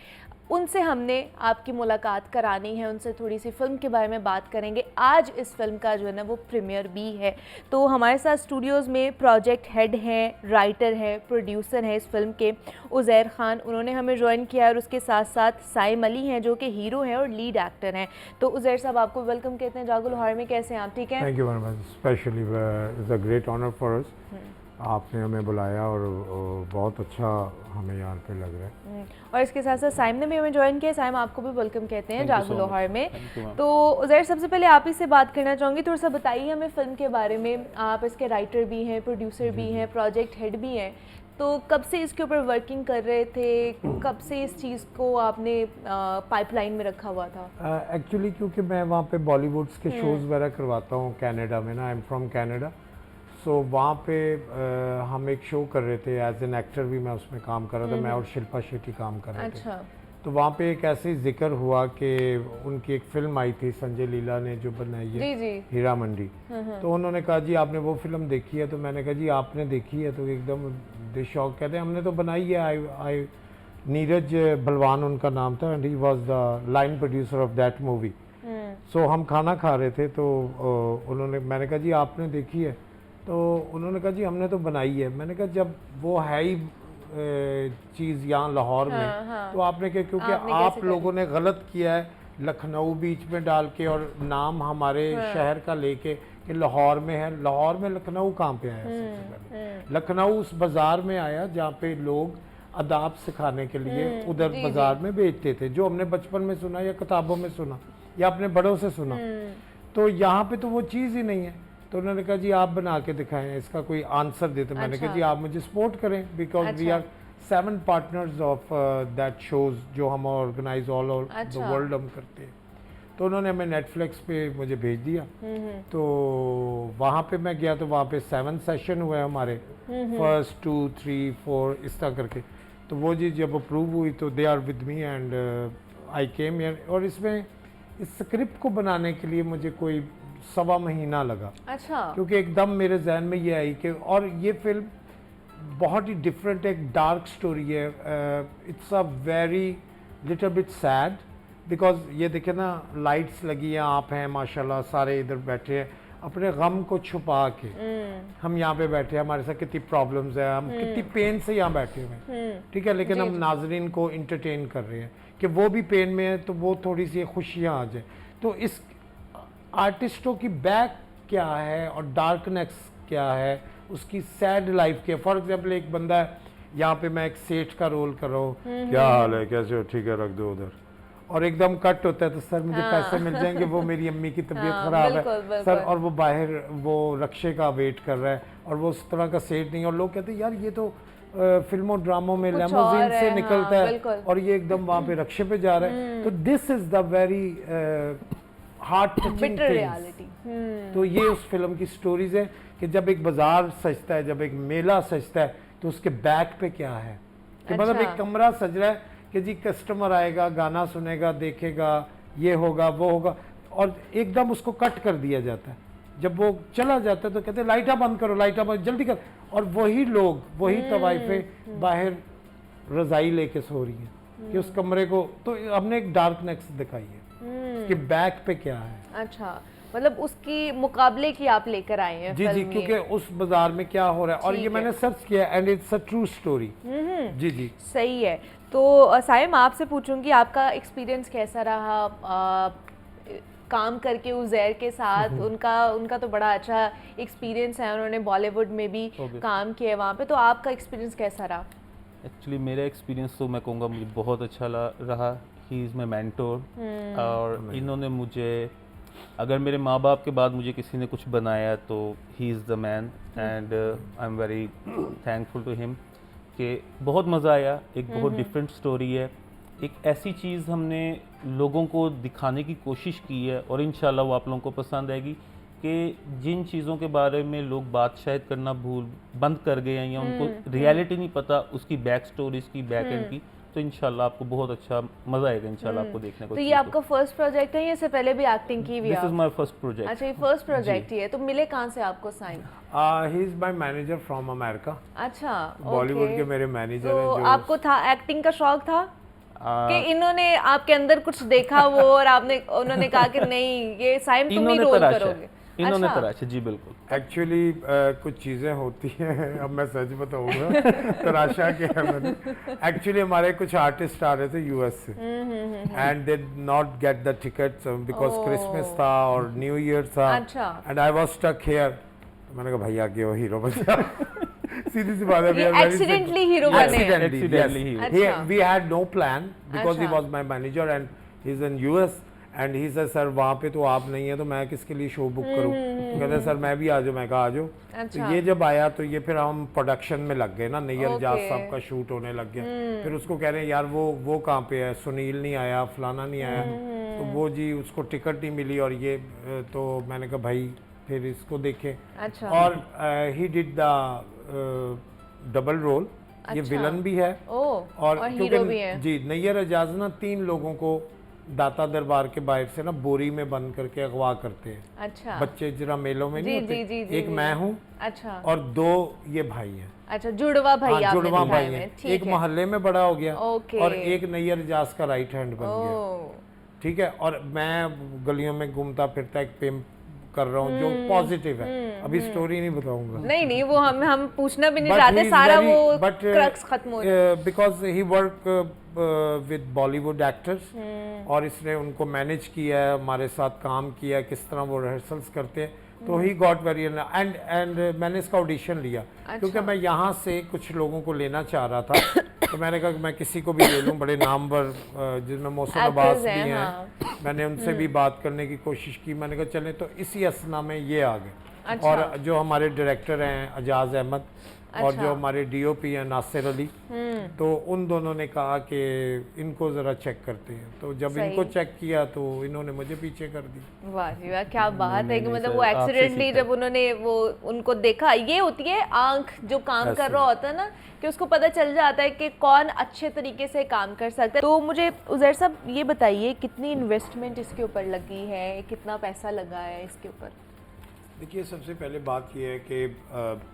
[SPEAKER 1] उनसे हमने आपकी मुलाकात करानी है, उनसे थोड़ी सी फ़िल्म के बारे में बात करेंगे। आज इस फ़िल्म का जो है ना वो प्रीमियर भी है। तो हमारे साथ स्टूडियोज़ में प्रोजेक्ट हेड हैं, राइटर हैं, प्रोड्यूसर हैं इस फ़िल्म के, उज़ैर ख़ान, उन्होंने हमें ज्वाइन किया और उसके साथ साथ साइम अली हैं जो कि हीरो हैं और लीड एक्टर हैं। तो उज़ैर साहब, आपको वेलकम कहते हैं जागो लोहार में। कैसे हैं आप? ठीक है,
[SPEAKER 3] thank you very much, specially it's a great honour for us. आपने हमें बुलाया और बहुत अच्छा हमें यहाँ पे लग रहा है।
[SPEAKER 1] और इसके साथ साथ साइम ने भी हमें ज्वाइन किया। साइम, आपको भी वेलकम कहते हैं जागो लोहार में। तो उज़ैर, सबसे पहले आप ही से बात करना चाहूँगी, थोड़ा सा बताइए हमें फ़िल्म के बारे में। आप इसके राइटर भी हैं, प्रोड्यूसर भी हैं, प्रोजेक्ट हेड भी हैं। तो कब से इसके ऊपर वर्किंग कर रहे थे, कब से इस चीज़ को आपने पाइपलाइन में रखा हुआ था?
[SPEAKER 3] एक्चुअली क्योंकि मैं वहाँ पे बॉलीवुड्स के शोज़ वगैरह करवाता हूँ कनाडा में ना, आई एम फ्रॉम कनाडा। सो वहाँ पे हम एक शो कर रहे थे, एज एन एक्टर भी मैं उसमें काम कर रहा था। मैं और शिल्पा शेट्टी काम कर रहे थे। तो वहाँ पे एक ऐसे जिक्र हुआ कि उनकी एक फ़िल्म आई थी, संजय लीला ने जो बनाई है,
[SPEAKER 1] जी।
[SPEAKER 3] हीरा मंडी। तो उन्होंने कहा जी आपने वो फिल्म देखी है? तो मैंने कहा जी आपने देखी है? तो एकदम दे शौक कहते हैं हमने तो बनाई है। आई नीरज बलवान उनका नाम था and he was the line producer of that movie. So हम खाना खा रहे थे तो मैंने कहा जी आपने देखी है? तो उन्होंने कहा जी हमने तो बनाई है। मैंने कहा जब वो है ही चीज़ यहाँ लाहौर में, तो आपने क्या, क्योंकि आप लोगों ने गलत किया है लखनऊ बीच में डाल के और नाम हमारे शहर का लेके कि लाहौर में है। लाहौर में लखनऊ कहाँ पे आया? सबसे पहले लखनऊ उस बाज़ार में आया जहाँ पे लोग अदाब सिखाने के लिए उधर बाज़ार में बेचते थे, जो हमने बचपन में सुना या किताबों में सुना या अपने बड़ों से सुना। तो यहाँ पे तो वो चीज़ ही नहीं है। तो उन्होंने कहा जी आप बना के दिखाएं, इसका कोई आंसर देते। मैंने कहा जी आप मुझे सपोर्ट करें, because we are 7 partners of that shows जो हम organise all over the world हम करते हैं। तो उन्होंने हमें नेटफ्लिक्स पे मुझे भेज दिया। तो वहाँ पे मैं गया तो वहाँ पे 7 सेशन हुए हमारे, फर्स्ट 2 3 4 इस तरह करके। तो वो जी जब अप्रूव हुई तो they are with me and I came here. और इसमें इस स्क्रिप्ट को बनाने के लिए मुझे कोई 1.25 महीना लगा।
[SPEAKER 1] अच्छा।
[SPEAKER 3] क्योंकि एकदम मेरे जहन में ये आई कि और ये फिल्म बहुत ही डिफरेंट, एक डार्क स्टोरी है। It's a very little bit sad, because ये देखे ना लाइट्स लगी हैं, आप हैं माशाल्लाह, सारे इधर बैठे हैं अपने गम को छुपा के। हम यहाँ पे बैठे हैं, हमारे साथ कितनी प्रॉब्लम्स है, हम कितनी पेन से यहाँ बैठे हुए हैं, ठीक है, लेकिन हम नाजरीन को इंटरटेन कर रहे हैं कि वो भी पेन में है तो वो थोड़ी सी खुशियाँ आ जाए। तो इस आर्टिस्टों की बैक क्या है और डार्कनेस क्या है, उसकी सैड लाइफ क्या। फॉर एग्जाम्पल एक बंदा है, यहाँ पे मैं एक सेठ का रोल कर रहा हूँ, क्या हाल है, कैसे हो, ठीक है रख दो उधर, और एकदम कट होता है तो सर मुझे पैसे मिल जाएंगे, वो मेरी अम्मी की तबीयत खराब है सर, और वो बाहर वो रक्शे का वेट कर रहा है और वो उस तरह का सेठ नहीं। और लोग कहते हैं यार ये तो फिल्मों ड्रामों में लेमोजीन से निकलता है और ये एकदम वहाँ पे रक्शे पे जा रहा है। तो this is the very heart touching things. तो ये उस फिल्म की स्टोरीज है कि जब एक बाजार सजता है, जब एक मेला सजता है, तो उसके बैक पे क्या है कि मतलब एक कमरा सज रहा है कि जी कस्टमर आएगा, गाना सुनेगा, देखेगा, ये होगा वो होगा, और एकदम उसको कट कर दिया जाता है। जब वो चला जाता है तो कहते हैं लाइटा बंद करो, लाइटा बंद जल्दी कर, और वही लोग, वही तवाइफें बाहर रजाई लेके सो रही हैं कि उस कमरे को। तो हमने एक डार्कनेस दिखाई है, उसके बैक पे क्या है।
[SPEAKER 1] अच्छा, मतलब उसकी मुकाबले की आप लेकर आए हैं
[SPEAKER 3] जी जी,
[SPEAKER 1] फिल्म
[SPEAKER 3] क्योंकि
[SPEAKER 1] ये।
[SPEAKER 3] उस बाजार में क्या हो रहा है, और
[SPEAKER 1] ठीक
[SPEAKER 3] ये
[SPEAKER 1] है।
[SPEAKER 3] मैंने सर्च किया and it's a true story. जी जी।
[SPEAKER 1] सही है। तो साइम आपसे पूछूंगी आपका एक्सपीरियंस कैसा रहा काम करके उज़ैर के साथ? उनका तो बड़ा अच्छा एक्सपीरियंस है, उन्होंने बॉलीवुड में भी काम किया है वहाँ पे, तो आपका एक्सपीरियंस कैसा रहा?
[SPEAKER 4] एक्चुअली मेरा एक्सपीरियंस तो मैं कहूँगा मुझे बहुत अच्छा रहा। ही इज़ माई मेंटोर, और इन्होंने मुझे, अगर मेरे माँ बाप के बाद मुझे किसी ने कुछ बनाया तो he is the man, and I am very thankful to him कि बहुत मज़ा आया। एक बहुत डिफरेंट स्टोरी है, एक ऐसी चीज़ हमने लोगों को दिखाने की कोशिश की है, और इंशाल्लाह वो आप लोगों को पसंद आएगी कि जिन चीज़ों के बारे में लोग बात शायद करना बंद कर गए हैं, या उनको रियलिटी नहीं पता उसकी बैक स्टोरीज की, बैक एंड की, तो इंशाल्लाह आपको बहुत अच्छा मज़ा आएगा इंशाल्लाह आपको देखने को।
[SPEAKER 1] तो ये आपका फर्स्ट प्रोजेक्ट है या इससे पहले भी एक्टिंग की हुई है?
[SPEAKER 4] This is my first project.
[SPEAKER 1] अच्छा, ये फर्स्ट प्रोजेक्ट ही है। तो मिले कहाँ से आपको Saim?
[SPEAKER 3] He is my manager from America.
[SPEAKER 1] अच्छा,
[SPEAKER 3] बॉलीवुड
[SPEAKER 1] ओके।
[SPEAKER 3] के मेरे मैनेजर
[SPEAKER 1] तो
[SPEAKER 3] हैं जो
[SPEAKER 1] आपको था एक्टिंग का शौक था कि इन्होंने आपके अंदर कुछ देखा वो और उन्होंने कहा कि नहीं ये साइम तुम ही रोल करोगे?
[SPEAKER 4] इन्होंने
[SPEAKER 1] अच्छा।
[SPEAKER 4] तराशा, जी बिल्कुल।
[SPEAKER 3] एक्चुअली कुछ चीज़ें होती हैं, अब मैं सच बताऊंगा तराशा के मैंने एक्चुअली हमारे कुछ आर्टिस्ट आ रहे थे यूएस से, and they not get the tickets because Christmas था और न्यू ईयर था,
[SPEAKER 1] अच्छा।
[SPEAKER 3] And I was stuck here. मैंने कहा भैया के वो हीरो बन जा सीधी सी बात है, we
[SPEAKER 1] ये
[SPEAKER 3] are very
[SPEAKER 1] accidentally
[SPEAKER 3] simple.
[SPEAKER 1] hero बने हैं।
[SPEAKER 3] Accidentally, yes.
[SPEAKER 4] Accidentally hero.
[SPEAKER 1] अच्छा।
[SPEAKER 3] We had no plan because he
[SPEAKER 1] अच्छा।
[SPEAKER 3] was my manager and he's in US and he said sir वहाँ पे तो आप नहीं है तो मैं किसके लिए शो बुक करूँ? तो कहते सर मैं भी आ जाऊँ। मैं कहा आ जाओ।
[SPEAKER 1] अच्छा।
[SPEAKER 3] तो ये जब आया तो ये फिर हम प्रोडक्शन में लग गए ना, नैयर जाज
[SPEAKER 1] Okay।
[SPEAKER 3] साहब का शूट होने लग गया। फिर उसको कह रहे हैं यार वो कहाँ पे है, सुनील नहीं आया, फलाना नहीं आया, तो वो जी उसको टिकट नहीं मिली, और ये तो मैंने कहा भाई फिर इसको देखें।
[SPEAKER 1] अच्छा।
[SPEAKER 3] और he did the double role, ये
[SPEAKER 1] अच्छा।
[SPEAKER 3] विलन भी है
[SPEAKER 1] ओह,
[SPEAKER 3] और
[SPEAKER 1] और हीरो
[SPEAKER 3] क्योंकि
[SPEAKER 1] भी है।
[SPEAKER 3] जी नैयर एजाज ना 3 लोगों को दाता दरबार के बाहर से ना बोरी में बंद करके अगवा करते हैं।
[SPEAKER 1] अच्छा।
[SPEAKER 3] बच्चे जरा मेलों में नहीं
[SPEAKER 1] जी,
[SPEAKER 3] होते,
[SPEAKER 1] जी, जी, जी,
[SPEAKER 3] एक
[SPEAKER 1] जी।
[SPEAKER 3] मैं हूँ
[SPEAKER 1] अच्छा।
[SPEAKER 3] और 2 ये भाई हैं।
[SPEAKER 1] अच्छा, जुड़वा भाई
[SPEAKER 3] हाँ,
[SPEAKER 1] आपने
[SPEAKER 3] जुड़वा
[SPEAKER 1] दिखाए
[SPEAKER 3] भाई
[SPEAKER 1] हैं,
[SPEAKER 3] हैं।
[SPEAKER 1] ठीक
[SPEAKER 3] एक
[SPEAKER 1] है।
[SPEAKER 3] मोहल्ले में बड़ा हो गया
[SPEAKER 1] ओके।
[SPEAKER 3] और एक नैयर एजाज का राइट हैंड बन गया।
[SPEAKER 1] ओह,
[SPEAKER 3] ठीक है, और मैं गलियों में घूमता फिरता एक पिम्प कर रहा हूँ जो पॉजिटिव है। अभी स्टोरी नहीं बताऊंगा।
[SPEAKER 1] नहीं नहीं, वो हम पूछना भी नहीं चाहते, सारा वो क्रक्स खत्म हो जाए।
[SPEAKER 3] Because he work with Bollywood actors, और इसने उनको मैनेज किया है, हमारे साथ काम किया है, किस तरह वो रिहर्सल्स करते हैं, तो ही गॉट वेरी एंड मैंने इसका ऑडिशन लिया। क्योंकि मैं यहाँ से कुछ लोगों को लेना चाह रहा था तो मैंने कहा कि मैं किसी को भी ले लूँ, बड़े नामवर जिनमें मौसम अब्बास भी हैं।
[SPEAKER 1] हाँ।
[SPEAKER 3] मैंने उनसे भी बात करने की कोशिश की, मैंने कहा चले, तो इसी असना में ये आ गए।
[SPEAKER 1] अच्छा।
[SPEAKER 3] और जो हमारे डायरेक्टर हैं अजाज अहमद और
[SPEAKER 1] अच्छा।
[SPEAKER 3] जो हमारे डीओपी हैं नासिर अली, तो उन दोनों ने कहा कि इनको ज़रा चेक करते हैं, तो जब
[SPEAKER 1] सही।
[SPEAKER 3] इनको चेक किया तो इन्होंने मुझे पीछे कर दी।
[SPEAKER 1] वाह जी वाह, क्या बात है कि
[SPEAKER 4] नहीं,
[SPEAKER 1] मतलब
[SPEAKER 4] सर,
[SPEAKER 1] वो
[SPEAKER 4] आपसे
[SPEAKER 1] एक्सीडेंटली
[SPEAKER 4] सीखा।
[SPEAKER 1] जब उन्होंने वो उनको देखा, ये होती है आंख जो काम कर
[SPEAKER 3] ऐसे।
[SPEAKER 1] रहा होता है ना, कि उसको पता चल जाता है कि कौन अच्छे तरीके से काम कर सकता है। तो मुझे उज़ैर साहब ये बताइए कितनी इन्वेस्टमेंट इसके ऊपर लगी है, कितना पैसा लगा है इसके ऊपर?
[SPEAKER 3] देखिए, सबसे पहले बात यह है कि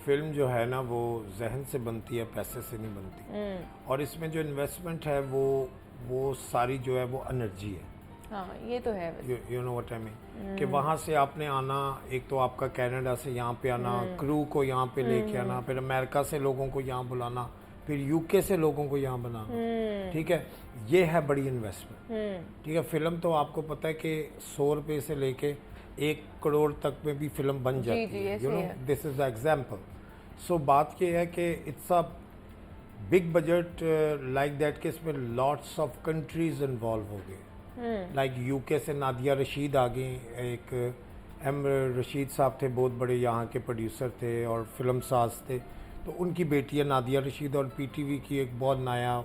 [SPEAKER 3] फिल्म जो है ना वो जहन से बनती है, पैसे से नहीं बनती। और इसमें जो इन्वेस्टमेंट है वो सारी जो है वो एनर्जी है।
[SPEAKER 1] हाँ, ये तो है।
[SPEAKER 3] You know what I mean, कि वहाँ से आपने आना, एक तो आपका कनाडा से यहाँ पे आना, क्रू को यहाँ पे लेके आना, फिर अमेरिका से लोगों को यहाँ बुलाना, फिर यूके से लोगों को यहाँ बनाना। ठीक है, ये है बड़ी इन्वेस्टमेंट। ठीक है, फिल्म तो आपको पता है कि 100 रुपये से लेके 1 करोड़ तक में भी फिल्म बन जाती
[SPEAKER 1] जी,
[SPEAKER 3] है।
[SPEAKER 1] ऐसे
[SPEAKER 3] यू नो,
[SPEAKER 1] है।
[SPEAKER 3] This is the example. So बात ये है कि it's a big budget like that कि इसमें लॉट्स ऑफ कंट्रीज इन्वॉल्व हो गए। लाइक यूके से नादिया रशीद आ गई, एक एम रशीद साहब थे, बहुत बड़े यहाँ के प्रोड्यूसर थे और फिल्म साज थे, तो उनकी बेटी है नादिया रशीद, और पीटीवी की एक बहुत नया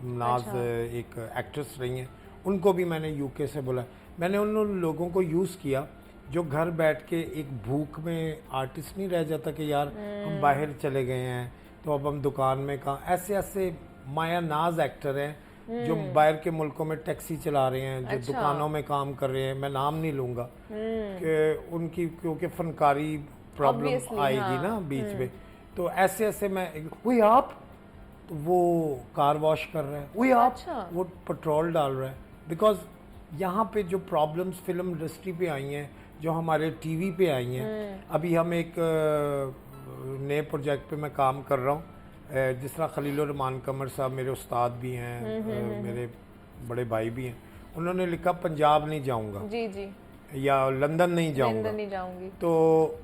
[SPEAKER 3] नाज एक एक्ट्रेस रही हैं, उनको भी मैंने यूके से बोला। मैंने उन लोगों को यूज़ किया जो घर बैठ के एक भूख में आर्टिस्ट नहीं रह जाता कि यार हम बाहर चले गए हैं तो अब हम दुकान में कहाँ, ऐसे ऐसे माया नाज एक्टर हैं जो बाहर के मुल्कों में टैक्सी चला रहे हैं, जो
[SPEAKER 1] अच्छा।
[SPEAKER 3] दुकानों में काम कर रहे हैं, मैं नाम नहीं लूँगा कि उनकी, क्योंकि फनकारी प्रॉब्लम
[SPEAKER 1] Obviously,
[SPEAKER 3] आएगी
[SPEAKER 1] हाँ।
[SPEAKER 3] ना बीच में, तो ऐसे ऐसे मैं वही आप, तो वो कार वॉश कर रहा है, वही आप,
[SPEAKER 1] अच्छा।
[SPEAKER 3] वो पेट्रोल डाल रहा है, बिकॉज यहाँ पे जो प्रॉब्लम्स फिल्म इंडस्ट्री पे आई हैं, जो हमारे टीवी पे आई हैं, अभी हम एक नए प्रोजेक्ट पे मैं काम कर रहा हूँ, जिस तरह खलील रहमान कमर साहब मेरे उस्ताद भी हैं, मेरे बड़े भाई भी हैं, उन्होंने लिखा पंजाब नहीं जाऊँगा
[SPEAKER 1] जी जी,
[SPEAKER 3] या लंदन नहीं जाऊँगा,
[SPEAKER 1] लंदन नहीं जाऊंगी।
[SPEAKER 3] तो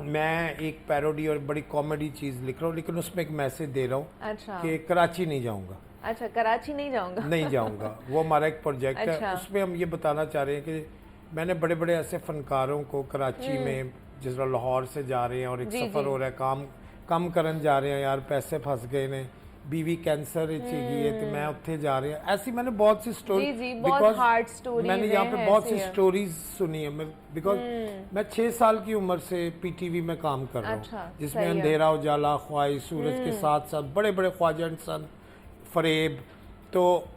[SPEAKER 3] मैं एक पैरोडी और बड़ी कॉमेडी चीज़ लिख रहा हूँ, लेकिन उसमें एक मैसेज दे रहा हूँ
[SPEAKER 1] अच्छा
[SPEAKER 3] कि कराची नहीं जाऊँगा,
[SPEAKER 1] अच्छा, कराची नहीं जाऊंगा।
[SPEAKER 3] नहीं जाऊँगा। वो हमारा एक प्रोजेक्ट
[SPEAKER 1] अच्छा।
[SPEAKER 3] है, उसमें हम ये बताना चाह रहे हैं कि मैंने बड़े बड़े ऐसे फनकारों को कराची में, जिस तरह लाहौर से जा रहे हैं और एक
[SPEAKER 1] जी,
[SPEAKER 3] सफ़र
[SPEAKER 1] जी।
[SPEAKER 3] हो रहा है, काम करन जा रहे हैं, यार पैसे फंस गए ने, बीवी कैंसर चाहिए तो मैं उत्थे जा रहे हैं, ऐसी मैंने बहुत सी स्टोरी,
[SPEAKER 1] जी, जी, बहुत hard stories
[SPEAKER 3] मैंने यहाँ
[SPEAKER 1] हैं
[SPEAKER 3] पे बहुत सी
[SPEAKER 1] ऐसे।
[SPEAKER 3] स्टोरीज सुनी है, बिकॉज मैं 6 साल की उम्र से पीटीवी में काम कर रहा
[SPEAKER 1] अच्छा,
[SPEAKER 3] हूँ, जिसमें
[SPEAKER 1] सही है।
[SPEAKER 3] अंधेरा उजाला, ख्वाहिश, सूरज के साथ साथ बड़े बड़े ख्वाजा सन, फरेब, तो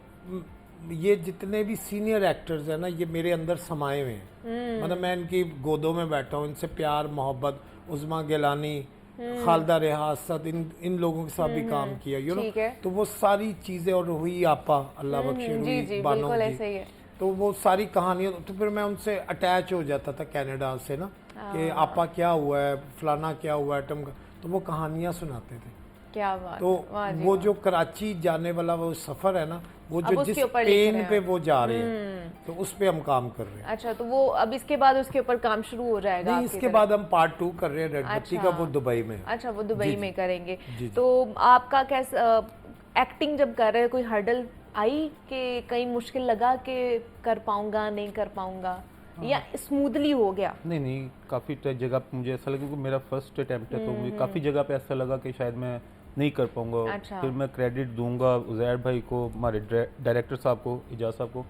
[SPEAKER 3] ये जितने भी सीनियर एक्टर्स हैं ना, ये मेरे अंदर समाये हुए हैं, मतलब मैं इनकी गोदों में बैठा हूँ, इनसे प्यार मोहब्बत, उज़मा गिलानी, खालदा रियासत, इन लोगों के साथ भी काम किया, यू नो,
[SPEAKER 1] ठीक है।
[SPEAKER 3] तो वो सारी चीज़ें, और रुही आपा, अल्लाह बख्शे,
[SPEAKER 1] जी
[SPEAKER 3] रुही
[SPEAKER 1] जी,
[SPEAKER 3] बानो
[SPEAKER 1] बिल्कुल
[SPEAKER 3] जी,
[SPEAKER 1] ऐसे ही है।
[SPEAKER 3] तो वो सारी कहानियाँ, तो फिर मैं उनसे अटैच हो जाता था कनाडा से ना, कि आपा क्या हुआ है, फलाना क्या हुआ है, तो वो कहानियाँ सुनाते थे।
[SPEAKER 1] क्या बात,
[SPEAKER 3] तो
[SPEAKER 1] वाह जी,
[SPEAKER 3] वो
[SPEAKER 1] वाह।
[SPEAKER 3] जो कराची जाने वाला वो सफ़र है ना, वो
[SPEAKER 1] अब
[SPEAKER 3] जो
[SPEAKER 1] उसके
[SPEAKER 3] जिस
[SPEAKER 1] ऊपर लिख रहे
[SPEAKER 3] पेन
[SPEAKER 1] हैं
[SPEAKER 3] पे वो जा रहे हैं, तो उस पे हम काम कर रहे हैं।
[SPEAKER 1] अच्छा, तो वो अब इसके बाद उसके ऊपर काम शुरू हो जाएगा
[SPEAKER 3] नहीं,
[SPEAKER 1] आपकी
[SPEAKER 3] इसके
[SPEAKER 1] तरफ?
[SPEAKER 3] बाद हम पार्ट 2 कर रहे हैं रेड बत्ती का,
[SPEAKER 1] अच्छा।
[SPEAKER 3] वो दुबई में।
[SPEAKER 1] अच्छा, वो दुबई
[SPEAKER 3] जी,
[SPEAKER 1] में
[SPEAKER 3] जी।
[SPEAKER 1] करेंगे।
[SPEAKER 3] जी।
[SPEAKER 1] तो आपका कैसा एक्टिंग जब कर रहे हैं, कोई हर्डल आई कि कहीं मुश्किल लगा कि कर पाऊंगा नहीं कर पाऊंगा, या स्मूथली हो गया?
[SPEAKER 4] नहीं, काफ़ी जगह पे मुझे ऐसा लगा, क्योंकि मेरा फर्स्ट अटैम्प्ट है, तो मुझे काफ़ी जगह पे ऐसा लगा कि शायद मैं नहीं कर पाऊंगा।
[SPEAKER 1] अच्छा।
[SPEAKER 4] फिर मैं क्रेडिट दूंगा उज़ैर भाई को, हमारे डायरेक्टर साहब को, इजाज़ साहब को,